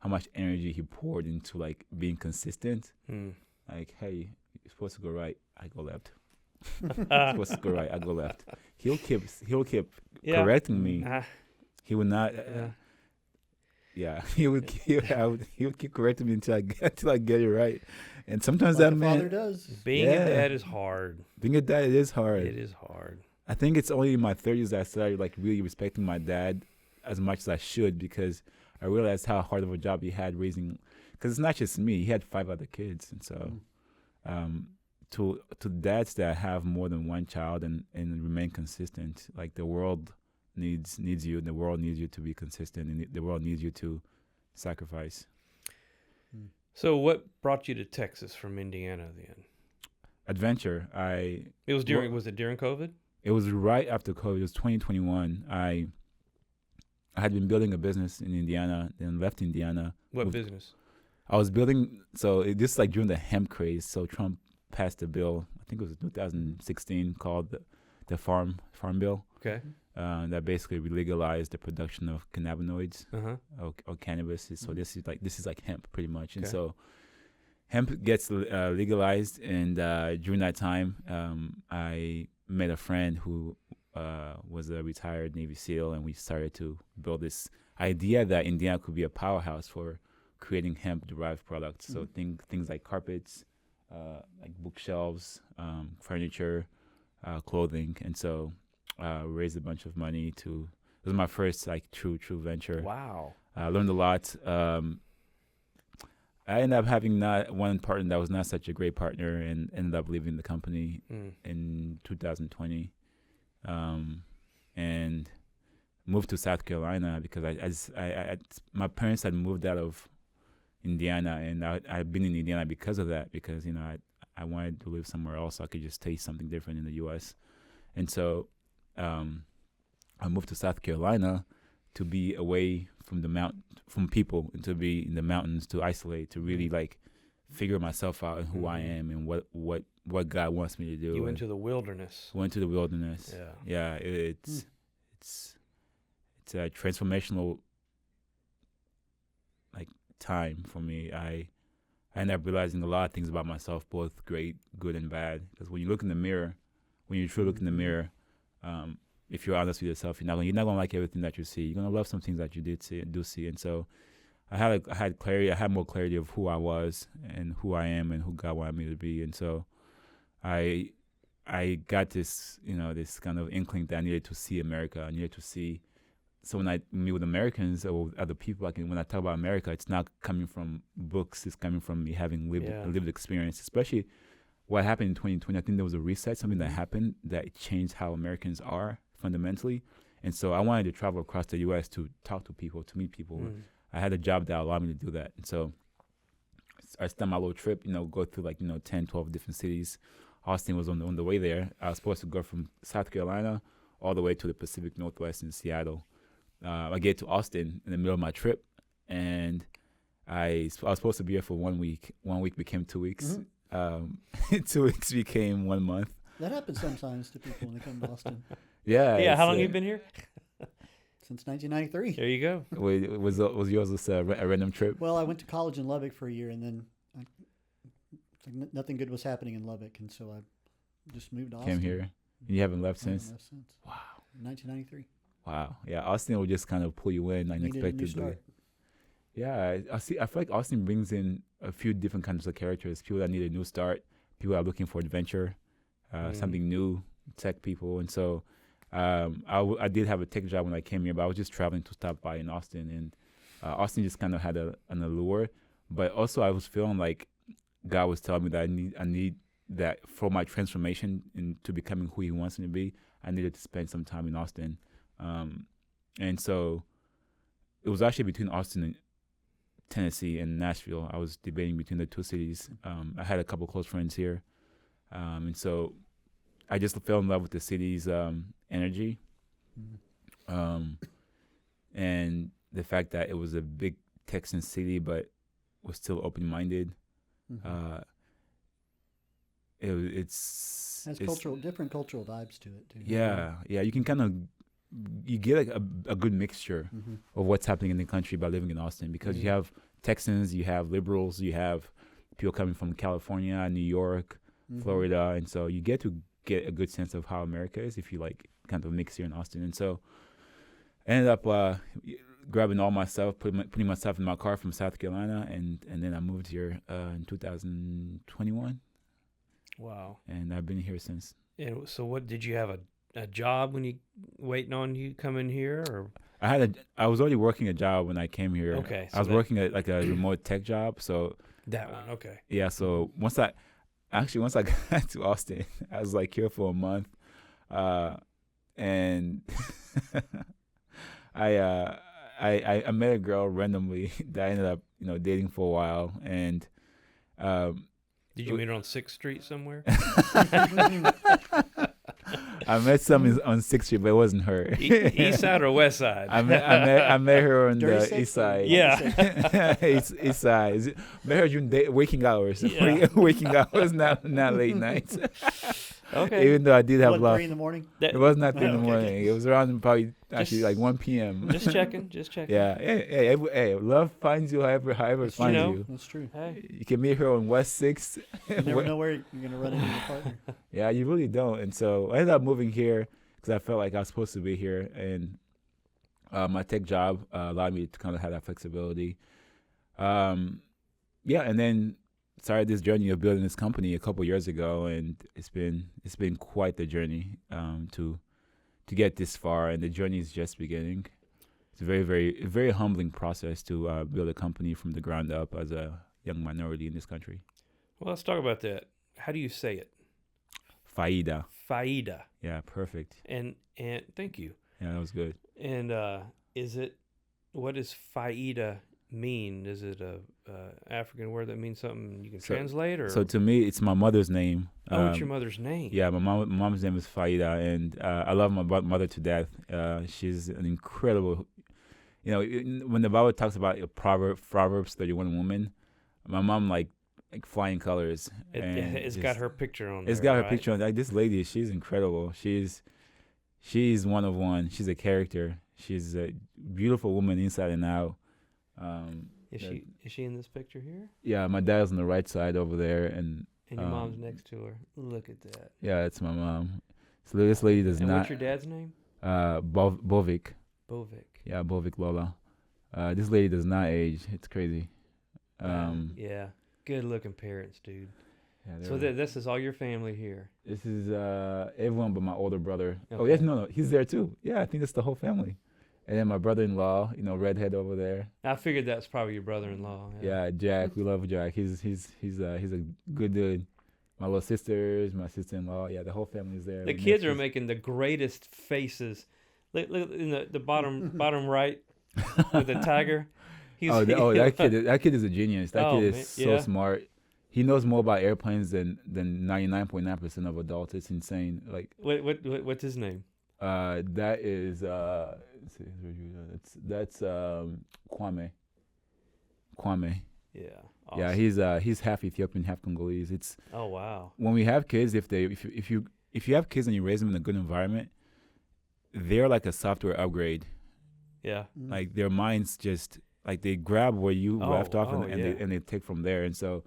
A: much energy he poured into being consistent. Like, hey, you're supposed to go right, I go left. You're supposed to go right, I go left. He'll keep correcting me. He would not. Yeah, he would keep correcting me until I get it right. And sometimes
B: Like
A: that
B: a
A: man
B: father does.
C: Being a dad is hard.
A: Being a dad, it is hard.
C: It is hard.
A: I think it's only in my 30s that I started like really respecting my dad as much as I should, because I realized how hard of a job he had raising. Because it's not just me; he had 5 other kids, and so to dads that have more than one child and remain consistent, like the world needs you, and the world needs you to be consistent, and the world needs you to sacrifice.
C: So, what brought you to Texas from Indiana then?
A: Adventure.
C: Was it during COVID?
A: It was right after COVID. It was 2021. I had been building a business in Indiana, then left Indiana.
C: What business?
A: I was building, this is like during the hemp craze. So Trump passed a bill, I think it was 2016, called the Farm Bill.
C: Okay.
A: That basically legalized the production of cannabinoids or cannabis. So this is like hemp pretty much. And so hemp gets legalized, and during that time, I met a friend who was a retired Navy SEAL, and we started to build this idea that Indiana could be a powerhouse for creating hemp-derived products. So things like carpets, like bookshelves, furniture, clothing, and so raised a bunch of money to. It was my first like true venture.
C: Wow!
A: I learned a lot. I ended up having not one partner that was not such a great partner, and ended up leaving the company in 2020, and moved to South Carolina because I my parents had moved out of Indiana, and I'd been in Indiana because of that, because I wanted to live somewhere else so I could just taste something different in the U.S. And so I moved to South Carolina to be away from people, and to be in the mountains, to isolate, to really like figure myself out and who I am and what God wants me to do.
C: You went to the wilderness.
A: Went to the wilderness. Yeah. It's a transformational like time for me. I ended up realizing a lot of things about myself, both great, good, and bad. Because when you look in the mirror, when you truly look in the mirror, if you're honest with yourself, you're not gonna like everything that you see. You're gonna love some things that you do see. And so I had clarity. I had more clarity of who I was and who I am and who God wanted me to be. And so I got this, this kind of inkling that I needed to see America. I needed to see. So when I meet with Americans or other people, when I talk about America, it's not coming from books. It's coming from me having lived experience. Especially what happened in 2020. I think there was a reset, something that happened that changed how Americans are fundamentally. And so I wanted to travel across the U.S. to talk to people, to meet people. I had a job that allowed me to do that. And so I started my little trip, go through 10, 12 different cities. Austin was on the way there. I was supposed to go from South Carolina all the way to the Pacific Northwest in Seattle. I get to Austin in the middle of my trip, and I was supposed to be here for 1 week. 1 week became 2 weeks. 2 weeks became 1 month.
B: That happens sometimes to people when they come to Austin.
C: Yeah. How long you been here?
B: Since 1993.
C: There you go.
A: Wait, was yours just a random trip?
B: Well, I went to college in Lubbock for a year, and then nothing good was happening in Lubbock, and so I just moved to Austin.
A: Came here. You haven't left since?
B: Wow. 1993.
A: Wow. Yeah, Austin will just kind of pull you in unexpectedly. Yeah, I feel like Austin brings in a few different kinds of characters. People that need a new start. People that are looking for adventure, something new, tech people. And so I did have a tech job when I came here, but I was just traveling to stop by in Austin. And Austin just kind of had an allure. But also I was feeling like God was telling me that I need that for my transformation into becoming who he wants me to be, I needed to spend some time in Austin. And so it was actually between Austin and Tennessee and Nashville. I was debating between the two cities. I had a couple close friends here. And so I just fell in love with the city's energy. And the fact that it was a big Texan city, but was still open-minded. It's
B: different cultural vibes to it too.
A: Yeah. You can you get like a good mixture of what's happening in the country by living in Austin, because you have Texans, you have liberals, you have people coming from California, New York, Florida, and so you get to get a good sense of how America is if you kind of mix here in Austin. And so ended up grabbing all my stuff, putting my stuff in my car from South Carolina, and then I moved here in 2021.
C: Wow.
A: And I've been here since.
C: And so, what did you have a job when you waiting on you coming here, or?
A: I was already working a job when I came here.
C: Okay.
A: I was working at like a remote tech job. So
C: that one, okay.
A: Yeah. So once I got to Austin, I was like here for a month, and I met a girl randomly that I ended up dating for a while, and
C: did you meet her on 6th Street somewhere?
A: I met some on 6th Street, but it wasn't her.
C: East side or west side?
A: I met her on
B: Dirty
A: the east side.
C: Yeah.
A: east side. Met her during waking hours.
C: Yeah.
A: Waking hours, not late nights.
C: Okay.
A: Even though I did have
B: What,
A: love.
B: 3 in the morning?
A: It was not 3 in the
B: Okay.
A: morning. It was around probably actually like 1 p.m.
C: Just checking.
A: Yeah. Hey, love finds you however it finds you.
B: That's true.
C: Hey.
A: You can meet her on West 6th.
B: You never know where you're going to run into your partner.
A: Yeah, you really don't. And so I ended up moving here because I felt like I was supposed to be here. And my tech job allowed me to kind of have that flexibility. And then started this journey of building this company a couple years ago, and it's been quite the journey to get this far, and the journey is just beginning. It's a very, very, very humbling process to build a company from the ground up as a young minority in this country.
C: Well, let's talk about that. How do you say it?
A: Faida.
C: Faida.
A: Yeah, perfect.
C: And thank you.
A: Yeah, that was good.
C: And what does Faida mean? Is it a African word that means something you can translate, or?
A: So to me, it's my mother's name.
C: What's your mother's name?
A: Yeah, my mom's name is Faida, and I love my mother to death. She's an incredible. When the Bible talks about Proverbs 31 woman, my mom like flying colors.
C: It's got her picture on.
A: It's got her picture on. Like this lady, she's incredible. She's one of one. She's a character. She's a beautiful woman inside and out.
C: Is she in this picture here?
A: Yeah, my dad's on the right side over there, and
C: your mom's next to her. Look at that.
A: Yeah, it's my mom. So this lady does
C: and
A: not.
C: What's your dad's name?
A: Bovik.
C: Bovik.
A: Yeah, Bovik Lola. This lady does not age. It's crazy.
C: Yeah, good looking parents, dude.
A: Yeah,
C: so this is all your family here.
A: This is everyone but my older brother.
C: Okay.
A: Oh yes, no, he's there too. Yeah, I think it's the whole family. And then my brother-in-law, redhead over there.
C: I figured that's probably your brother-in-law.
A: Yeah, Jack. We love Jack. He's a good dude. My little sisters, my sister-in-law. Yeah, the whole family's there.
C: The kids are making the greatest faces. Look in the bottom right with the tiger.
A: That kid is a genius. That kid is so
C: yeah.
A: smart. He knows more about airplanes than 99.9% of adults. It's insane. Like
C: what's his name?
A: That is that's Kwame.
C: Yeah. Awesome.
A: Yeah, he's half Ethiopian, half Congolese. It's
C: oh wow.
A: When we have kids, if you have kids and you raise them in a good environment, they're like a software upgrade.
C: Yeah.
B: Mm-hmm.
A: Like their minds just like they grab where you left off and they take from there. And so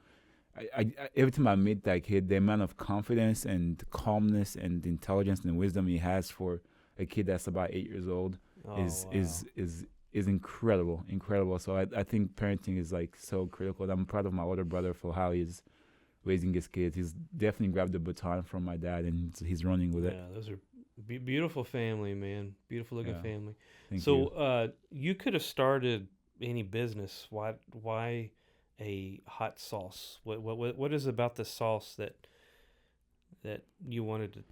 A: I every time I meet that kid, the amount of confidence and calmness and intelligence and wisdom he has for a kid that's about 8 years old is incredible. So I think parenting is like so critical. And I'm proud of my older brother for how he's raising his kids. He's definitely grabbed the baton from my dad and he's running with it.
C: Yeah, those are beautiful family, man. Beautiful looking family.
A: Thank
C: you.
A: So
C: you could have started any business. Why a hot sauce? What is about the sauce that you wanted to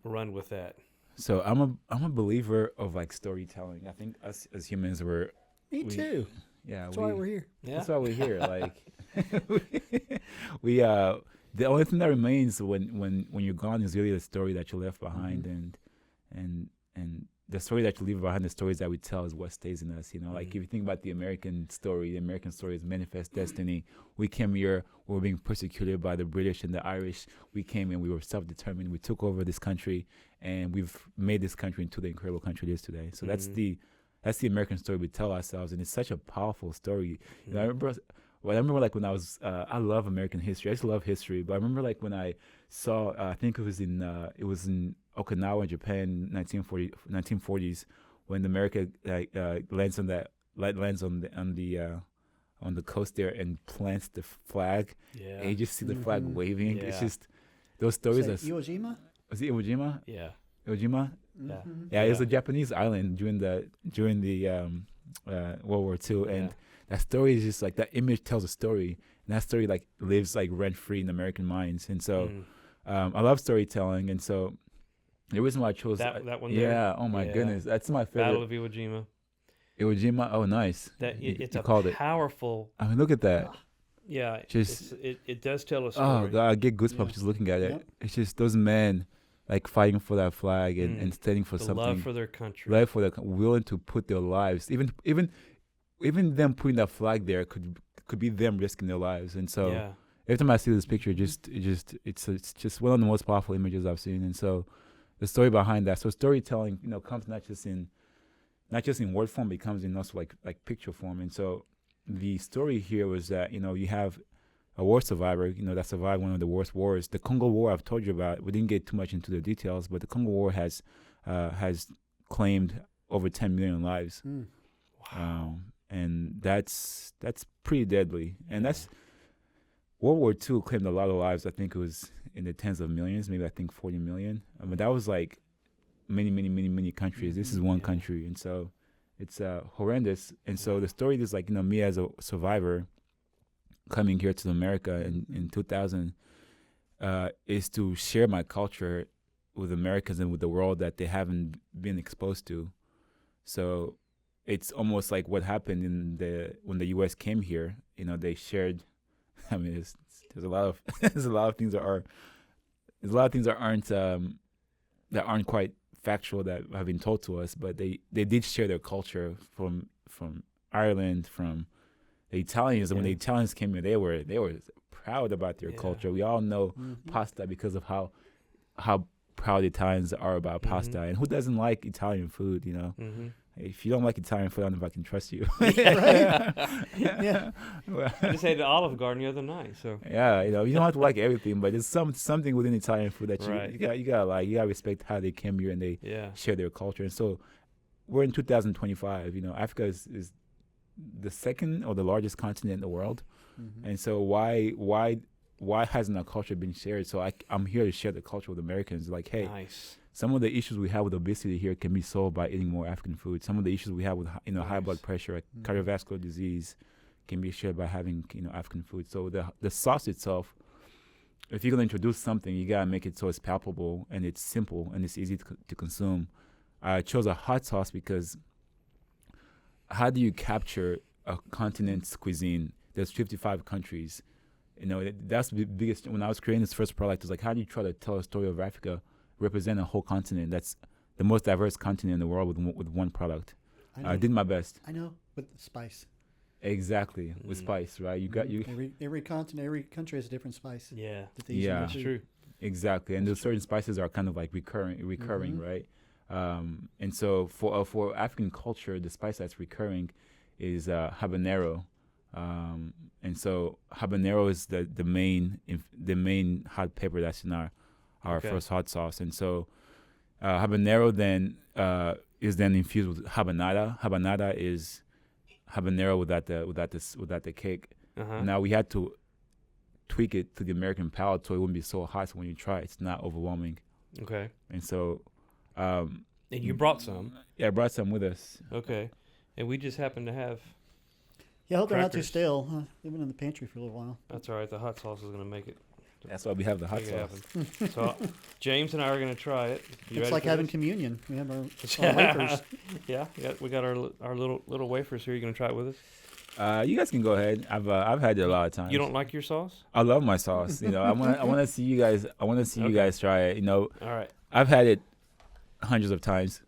C: run with that?
A: So I'm a believer of like storytelling. I think us as humans
B: Me too.
A: Yeah,
B: that's why we're here.
A: Yeah. That's why we're here. Like we the only thing that remains when you're gone is really the story that you left behind, and the story that you leave behind, the stories that we tell is what stays in us. Like if you think about the American story is manifest destiny. We came here, we were being persecuted by the British and the Irish. We came and we were self-determined. We took over this country, and we've made this country into the incredible country it is today. So that's the American story we tell ourselves, and it's such a powerful story. I remember like when I was I love American history. I just love history, but I remember like when I saw I think it was in Okinawa, Japan, 1940s, when America lands on that lands on the coast there and plants the flag.
C: Yeah.
A: And you just see the flag waving.
C: Yeah.
A: It's just those stories.
B: Say, Iwo Jima?
A: Was it Iwo Jima?
C: Yeah.
A: Iwo Jima?
C: Yeah.
B: Mhm.
A: Yeah, it was a Japanese island during the World War II, and that story is just like that image tells a story, and that story like lives like rent free in American minds, and so I love storytelling, and so the reason why I chose
C: that one.
A: yeah,
C: There?
A: oh my goodness, that's my
C: Battle
A: favorite.
C: of Iwo Jima.
A: Iwo Jima, oh nice.
C: It's
A: you
C: a
A: called it.
C: powerful.
A: I mean, look at that.
C: Yeah.
A: Just
C: it does tell a story.
A: oh god, I get goosebumps
B: Yeah.
A: just looking at it.
B: Yep.
A: It's just those men like fighting for that flag and standing for
C: The
A: something.
C: love for their country.
A: Love for the willing to put their lives, even them putting that flag there could be them risking their lives. And so
C: Yeah.
A: every time I see this picture, it's just one of the most powerful images I've seen. And so the story behind that, so storytelling, comes not just in word form, but it comes in also like picture form. And so the story here was that you have a war survivor, that survived one of the worst wars, the Congo War. I've told you about. We didn't get too much into the details, but the Congo War has claimed over 10 million lives.
C: Wow.
A: And that's pretty deadly. And that's World War II claimed a lot of lives. I think it was in the tens of millions, maybe I think 40 million. But that was like many countries. This is one country, and so it's horrendous. And so the story is like me as a survivor coming here to America in 2000 is to share my culture with Americans and with the world that they haven't been exposed to. So it's almost like what happened when the U.S. came here. They shared. I mean, there's a lot of things that aren't quite factual that have been told to us, but they did share their culture from Ireland, from the Italians. And when the Italians came here, they were proud about their culture. We all know pasta because of how proud Italians are about pasta, and who doesn't like Italian food? If you don't like Italian food, I don't know if I can trust you.
B: Yeah.
C: I just ate at Olive Garden the other night. So
A: yeah, you don't have to like everything, but there's something within Italian food that you gotta like. You gotta respect how they came here and they share their culture. And so we're in 2025. Africa is the second or the largest continent in the world, and so why hasn't our culture been shared? So I'm here to share the culture with Americans. Like, hey.
C: Nice.
A: Some of the issues we have with obesity here can be solved by eating more African food. Some of the issues we have with high blood pressure, cardiovascular disease, can be shared by having African food. So the sauce itself, if you're gonna introduce something, you gotta make it so it's palpable and it's simple and it's easy to consume. I chose a hot sauce because how do you capture a continent's cuisine? There's 55 countries. That's the biggest. When I was creating this first product, it was like, how do you try to tell a story of Africa? Represent a whole continent that's the most diverse continent in the world with one product. I did my best.
B: I know, with spice.
A: Exactly, with spice, right?
B: Every continent, every country has a different spice.
C: Yeah,
B: that's
C: true.
A: Exactly, and those certain spices are kind of like recurring, right? And so for African culture, the spice that's recurring is habanero, and so habanero is the main hot pepper that's in our first hot sauce. And so habanero then is then infused with habanada. Habanada is habanero without the cake. Now we had to tweak it to the American palate so it wouldn't be so hot. So when you try it, it's not overwhelming.
C: Okay.
A: And so
C: and you brought some.
A: Yeah, I brought some with us.
C: Okay. And we just happen to have
B: I hope they're not too
C: crackers.
B: stale. They've been in the pantry for a little while.
C: That's all right. The hot sauce is going to make it.
A: That's why we have the hot
C: make it
A: sauce.
C: happen. So James and I are going to try it. You
B: It's
C: ready
B: like
C: for
B: having
C: this?
B: communion. We have our wafers.
C: Yeah, we got our little wafers here. You going to try it with us?
A: You guys can go ahead. I've had it a lot of times.
C: You don't like your sauce?
A: I love my sauce. I want to see you guys. I want to see you guys try it.
C: All right.
A: I've had it hundreds of times.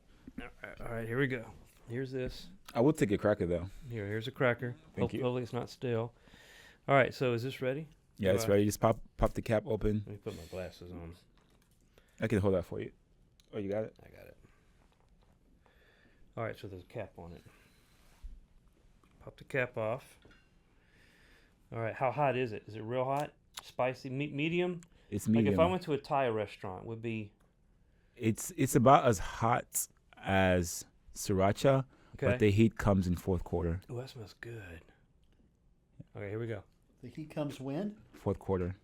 C: All right. Here we go. Here's this.
A: I will take a cracker though.
C: Here's a cracker.
A: Thank you.
C: Hopefully it's not stale. All right. So is this ready?
A: Yeah, it's ready. Just pop the cap open.
C: Let me put my glasses on.
A: I can hold that for you. Oh, you got it?
C: I got it. All right. So there's a cap on it. Pop the cap off. All right. How hot is it? Is it real hot? Spicy? Medium?
A: It's medium.
C: Like if I went to a Thai restaurant, would be.
A: It's about as hot as sriracha,
C: Okay.
A: but the heat comes in fourth quarter.
C: Oh, that smells good. Okay, here we go.
B: The heat comes when?
A: Fourth quarter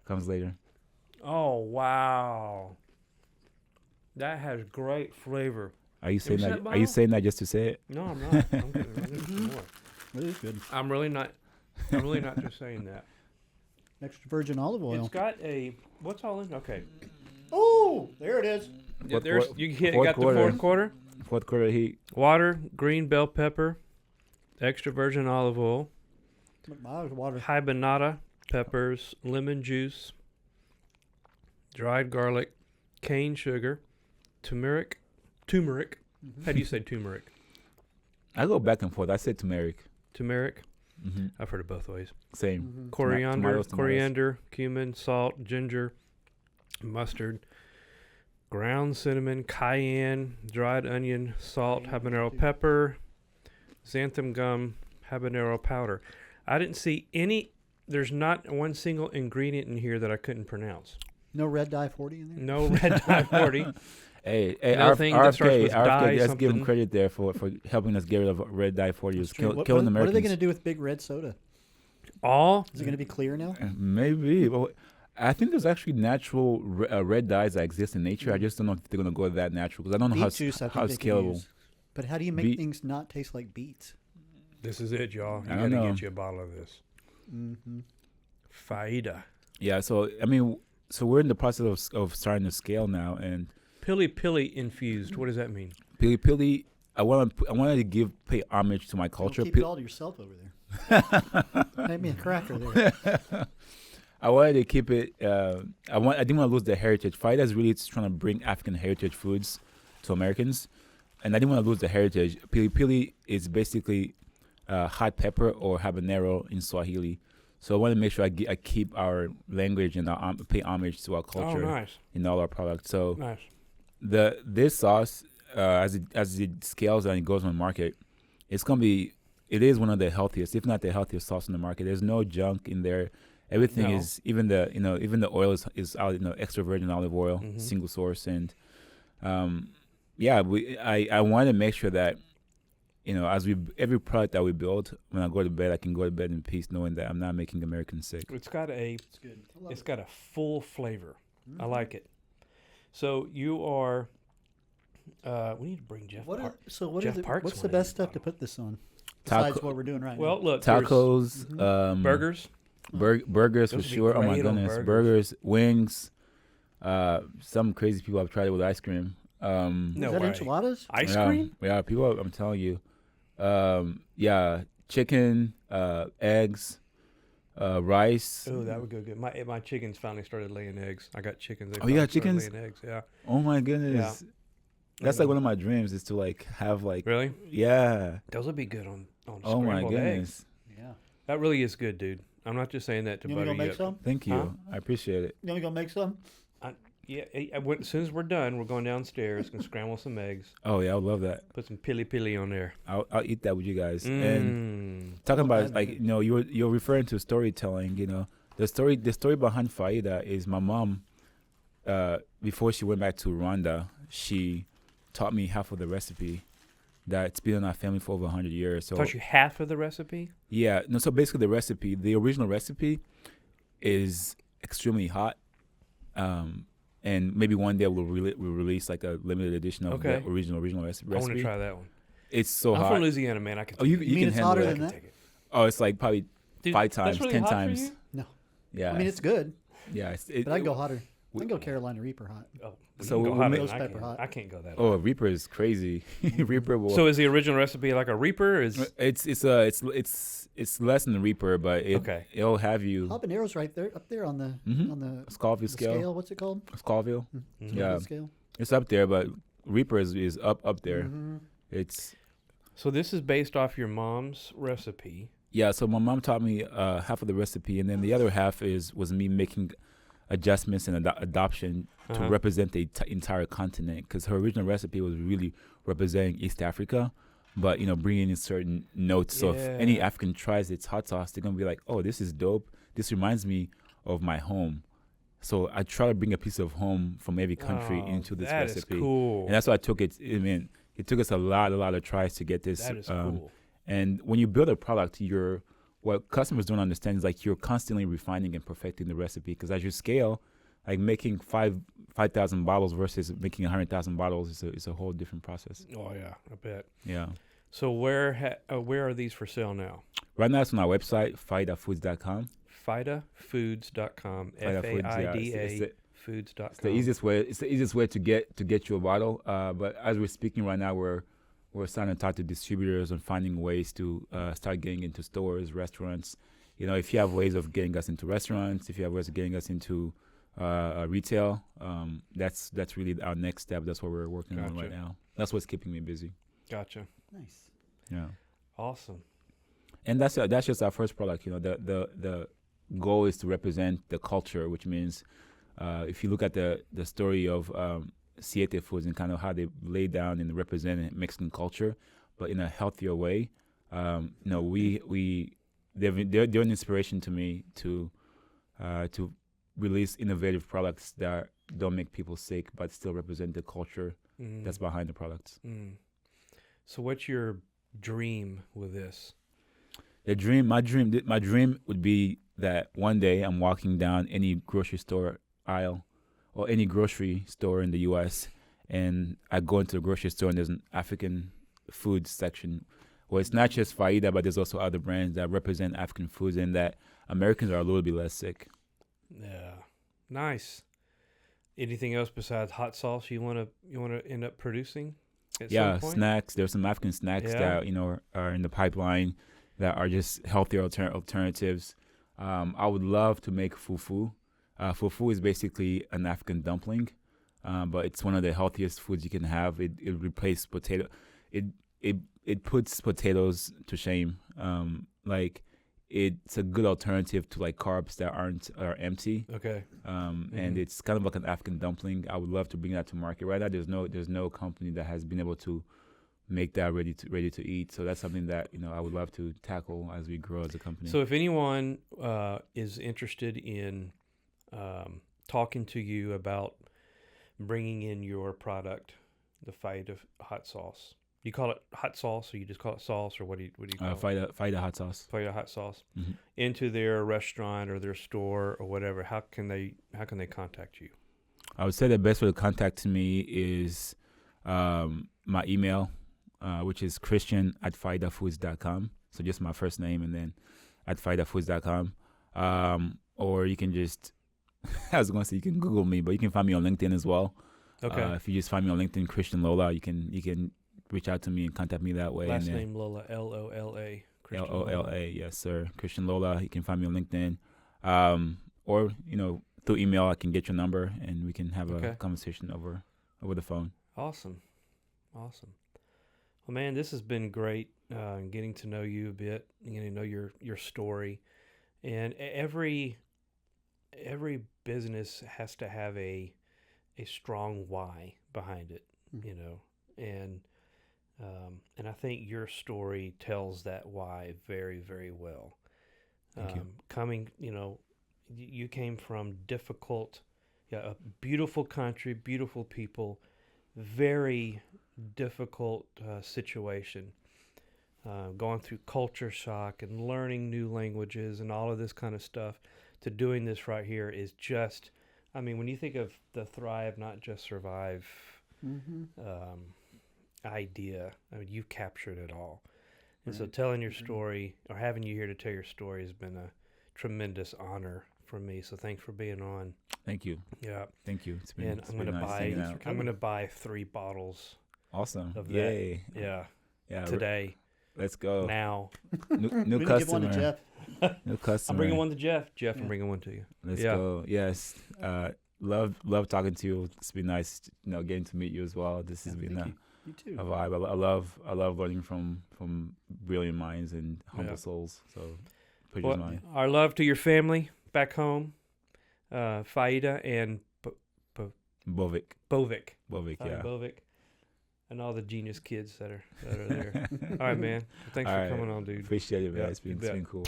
A: comes later.
C: Oh, wow. That has great flavor.
A: Are you saying
C: see
A: that?
C: that
A: Are you
C: bottle?
A: saying that just to say it?
C: No, I'm not. I'm getting some more.
B: It is good.
C: I'm really not just saying that.
B: Extra virgin olive oil.
C: It's got what's all in? Okay.
B: Oh, there it is.
C: Yeah,
A: Fourth
C: you
A: fourth
C: got the
A: quarter.
C: fourth quarter.
A: Fourth quarter heat.
C: Water, green bell pepper, extra virgin olive oil,
B: Mine's water.
C: habanero peppers, lemon juice, dried garlic, cane sugar, turmeric. How do you say turmeric?
A: I go back and forth. I say turmeric.
C: Turmeric.
A: Mm-hmm.
C: I've heard it both ways.
A: Same.
B: Mhm.
C: Coriander,
A: Tomatoes.
C: coriander, cumin, salt, ginger, mustard, ground cinnamon, cayenne, dried onion, salt, habanero pepper, xanthan gum, habanero powder. I didn't see any. There's not one single ingredient in here that I couldn't pronounce.
B: No red dye 40 in there?
C: No red dye 40.
A: Hey,
C: Nothing that starts
A: RFK,
C: with dye
A: let's give him
C: something.
A: credit there for helping us get rid of red dye 40.
B: That's
A: It's
B: true. What
A: killing
B: are
A: Americans.
B: they going to do with big red soda?
C: All
B: Is it going to be clear now?
A: Maybe. But I think there's actually natural red dyes that exist in nature. I just don't know if they're going to go that natural because I don't know
B: Beet juice, I
A: how
B: think
A: it's
B: they can
A: scalable.
B: use. But how do you make
A: Beet-
B: things not taste like beets?
C: This is it, y'all. You
A: I
C: gotta
A: don't know.
C: get you a bottle of this.
B: Mm-hmm.
C: Faida.
A: Yeah, so I mean, so we're in the process of starting to scale now, and
C: Pili infused. What does that mean?
A: pili pili. I wanted to pay homage to my culture.
B: Keep it all to yourself over there. Make me a cracker there.
A: I wanted to keep it. I didn't want to lose the heritage. Faida is really trying to bring African heritage foods to Americans, and I didn't want to lose the heritage. Pili pili is basically hot pepper or habanero in Swahili. So I want to make sure I keep our language and pay homage to our culture
C: Oh, nice.
A: in all our products. So
C: Nice.
A: this sauce, as it scales and it goes on the market, it is one of the healthiest, if not the healthiest sauce in the market. There's no junk in there. Everything
C: No.
A: is even the oil is extra virgin olive oil,
C: Mhm.
A: single source, and I want to make sure that every product that we build, when I go to bed, I can go to bed in peace, knowing that I'm not making Americans sick.
C: It's got
B: It's good. I love
C: it's
B: it.
C: got a full flavor. I
B: Mhm.
C: like it. So you are. We need to bring Jeff.
B: What
C: Park.
B: what
C: Jeff
B: is it?
C: Parks
B: What's the
C: wanted
B: best
C: to
B: stuff to
C: bottle.
B: put this on?
A: Taco-
B: Besides what we're doing right
C: Well,
B: now.
C: look. there's
A: Tacos,
B: Mhm.
C: burgers.
A: burgers for
C: Those would be
A: sure. Oh my
C: great on
A: goodness,
C: burgers.
A: burgers, wings. Some crazy people have tried it with ice cream.
C: No
B: is that
C: way.
B: enchiladas?
C: Ice
A: yeah,
C: cream.
A: Yeah, people. I'm telling you. Chicken, eggs, rice.
C: Oh, that would go good. My chickens finally started laying eggs. I got chickens. They
A: Oh, you got
C: finally started
A: chickens?
C: Laying eggs. Yeah.
A: Oh my goodness. That's like one of my dreams is to have
C: Really?
A: yeah.
C: Those would be good on
A: Oh my
C: scrambled
A: goodness.
C: eggs.
B: Yeah.
C: That really is good, dude. I'm not just saying that to
B: You want
C: butter
B: me to
C: you
B: go make
C: up.
B: some?
A: Thank you.
C: Huh?
A: I appreciate it.
B: You want me to go make some?
C: Yeah, as soon as we're done, we're going downstairs, gonna scramble some eggs,
A: Oh yeah, I would love that.
C: put some pili on there.
A: I'll eat that with you guys. And talking
B: Oh,
A: about
B: that'd be
A: you're referring to storytelling. The story behind Faida is my mom. Before she went back to Rwanda, she taught me half of the recipe that's been in our family for over 100 years. So
C: Taught you half of the recipe?
A: yeah, no. So basically, the original recipe, is extremely hot. And maybe one day we'll release like a limited edition of
C: Okay.
A: the original recipe.
C: I want to try that one.
A: It's so
C: I'm
A: hot.
C: from Louisiana, man. I can.
A: Oh, you
B: mean
A: can
B: it's
A: handle
B: hotter
A: it.
C: I
B: than
C: can
B: that?
C: take it.
A: Oh, it's like probably
C: Dude,
A: 5
C: that's
A: times,
C: really
A: 10
C: hot for
A: times.
C: you?
B: No.
A: Yeah.
B: I mean, it's good,
A: yeah.
B: but I can go hotter. I can go Carolina Reaper hot.
C: Oh,
A: So
C: you can go
A: we'll
C: hotter
A: make-
C: than
B: Ghost
C: I
B: pepper
C: can.
B: hot.
C: I can't go that.
A: Oh,
C: hot.
A: Reaper is crazy. Reaper will.
C: So is the original recipe like a Reaper? Is
A: it's less than the Reaper, but
C: Okay.
A: it'll have you
B: Habanero's right there, up there on the
A: Mhm.
B: on the
A: Scoville
B: scale.
A: scale.
B: What's it called?
A: Scoville.
C: Mhm.
A: Yeah.
B: Scoville scale.
A: It's up there, but Reaper is up there.
B: Mhm.
A: It's
C: So this is based off your mom's recipe.
A: yeah. So my mom taught me half of the recipe, and then the other half was me making adjustments and adoption to
C: Uh-huh.
A: represent the entire continent. Because her original recipe was really representing East Africa, but bringing in certain notes. So if any
C: Yeah.
A: African tries its hot sauce, they're gonna be like, "Oh, this is dope. This reminds me of my home." So I try to bring a piece of home from every country
C: Oh,
A: into this
C: that is
A: recipe.
C: cool.
A: And that's why I took it. I mean, it took us a lot of tries to get this.
C: That is cool.
A: And when you build a product, what customers don't understand is like you're constantly refining and perfecting the recipe, because as you scale, like making 5,000 bottles versus making 100,000 bottles is a whole different process.
C: Oh yeah, I bet.
A: Yeah.
C: So where are these for sale now?
A: Right now it's on our website, FidaFoods.com.
C: FidaFoods.com.
A: Fida Foods, yeah.
C: FAIDA Foods.com.
A: It's the easiest way. It's the easiest way to get you a bottle. But as we're speaking right now, we're starting to talk to distributors and finding ways to start getting into stores, restaurants. You know, if you have ways of getting us into restaurants, if you have ways of getting us into retail, that's really our next step. That's what we're working on right now. That's what's keeping me busy.
C: Gotcha.
B: Nice.
A: Yeah.
C: Awesome.
A: And that's just our first product. You know, the goal is to represent the culture, which means if you look at the story of Siete Foods and kind of how they lay down and represent Mexican culture, but in a healthier way. You know, they're an inspiration to me to release innovative products that don't make people sick but still represent the culture that's behind the products.
C: So what's your dream with this?
A: My dream would be that one day I'm walking down any grocery store aisle or any grocery store in the U.S. and I go into the grocery store and there's an African food section where it's not just Faida, but there's also other brands that represent African foods and that Americans are a little bit less sick.
C: Yeah, nice. Anything else besides hot sauce you want to end up producing? At some point?
A: Snacks. There's some African snacks that are in the pipeline that are just healthier alternatives. I would love to make fufu. Fufu is basically an African dumpling, but it's one of the healthiest foods you can have. It replaces potato. It puts potatoes to shame. Like it's a good alternative to like carbs that are empty.
C: Okay.
A: And it's kind of like an African dumpling. I would love to bring that to market. Right now, there's no company that has been able to make that ready to eat. So that's something that I would love to tackle as we grow as a company.
C: So if anyone is interested in talking to you about bringing in your product, the Fida Hot Sauce. You call it hot sauce, or you just call it sauce, or what do you call it?
A: Fida Hot Sauce.
C: Fida Hot Sauce. Mm-hmm. Into their restaurant or their store or whatever. How can they contact you?
A: I would say the best way to contact me is my email, which is christian@fidafoods.com. So just my first name and then @fidafoods.com. Or you can just I was going to say you can Google me, but you can find me on LinkedIn as well. Okay. If you just find me on LinkedIn, Christian Lola, you can reach out to me and contact me that way.
C: Last name Lola, Lola.
A: Lola, yes, sir. Christian Lola. You can find me on LinkedIn. Or, through email, I can get your number and we can have a conversation over the phone.
C: Awesome. Well, man, this has been great getting to know you a bit, getting to know your story. And every business has to have a strong why behind it, and I think your story tells that why very, very well.
A: Thank you.
C: You came from a beautiful country, beautiful people, very difficult situation, going through culture shock and learning new languages and all of this kind of stuff, to doing this right here is just, when you think of the thrive, not just survive idea, you've captured it all. And so telling your story, or having you here to tell your story, has been a tremendous honor for me. So thanks for being on.
A: Thank you.
C: Yeah.
A: Thank you.
C: I'm going to buy 3 bottles.
A: Awesome.
C: Of
A: Yay.
C: That. Yeah. Today.
A: Let's go.
C: Now.
A: New customer.
B: Give one to Jeff.
A: New customer.
C: I'm bringing one to Jeff. I'm bringing one to you.
A: Let's go. Yes. Love talking to you. It's been nice, getting to meet you as well. This has been a vibe. I love learning from brilliant minds and humble souls. So, pleasure's mine.
C: Our love to your family back home, Faida and
A: Bovic.
C: Bovic,
A: yeah.
C: Bovic, and all the genius kids that are there. All right, man. Thanks for coming on, dude.
A: Appreciate it, man. It's been cool.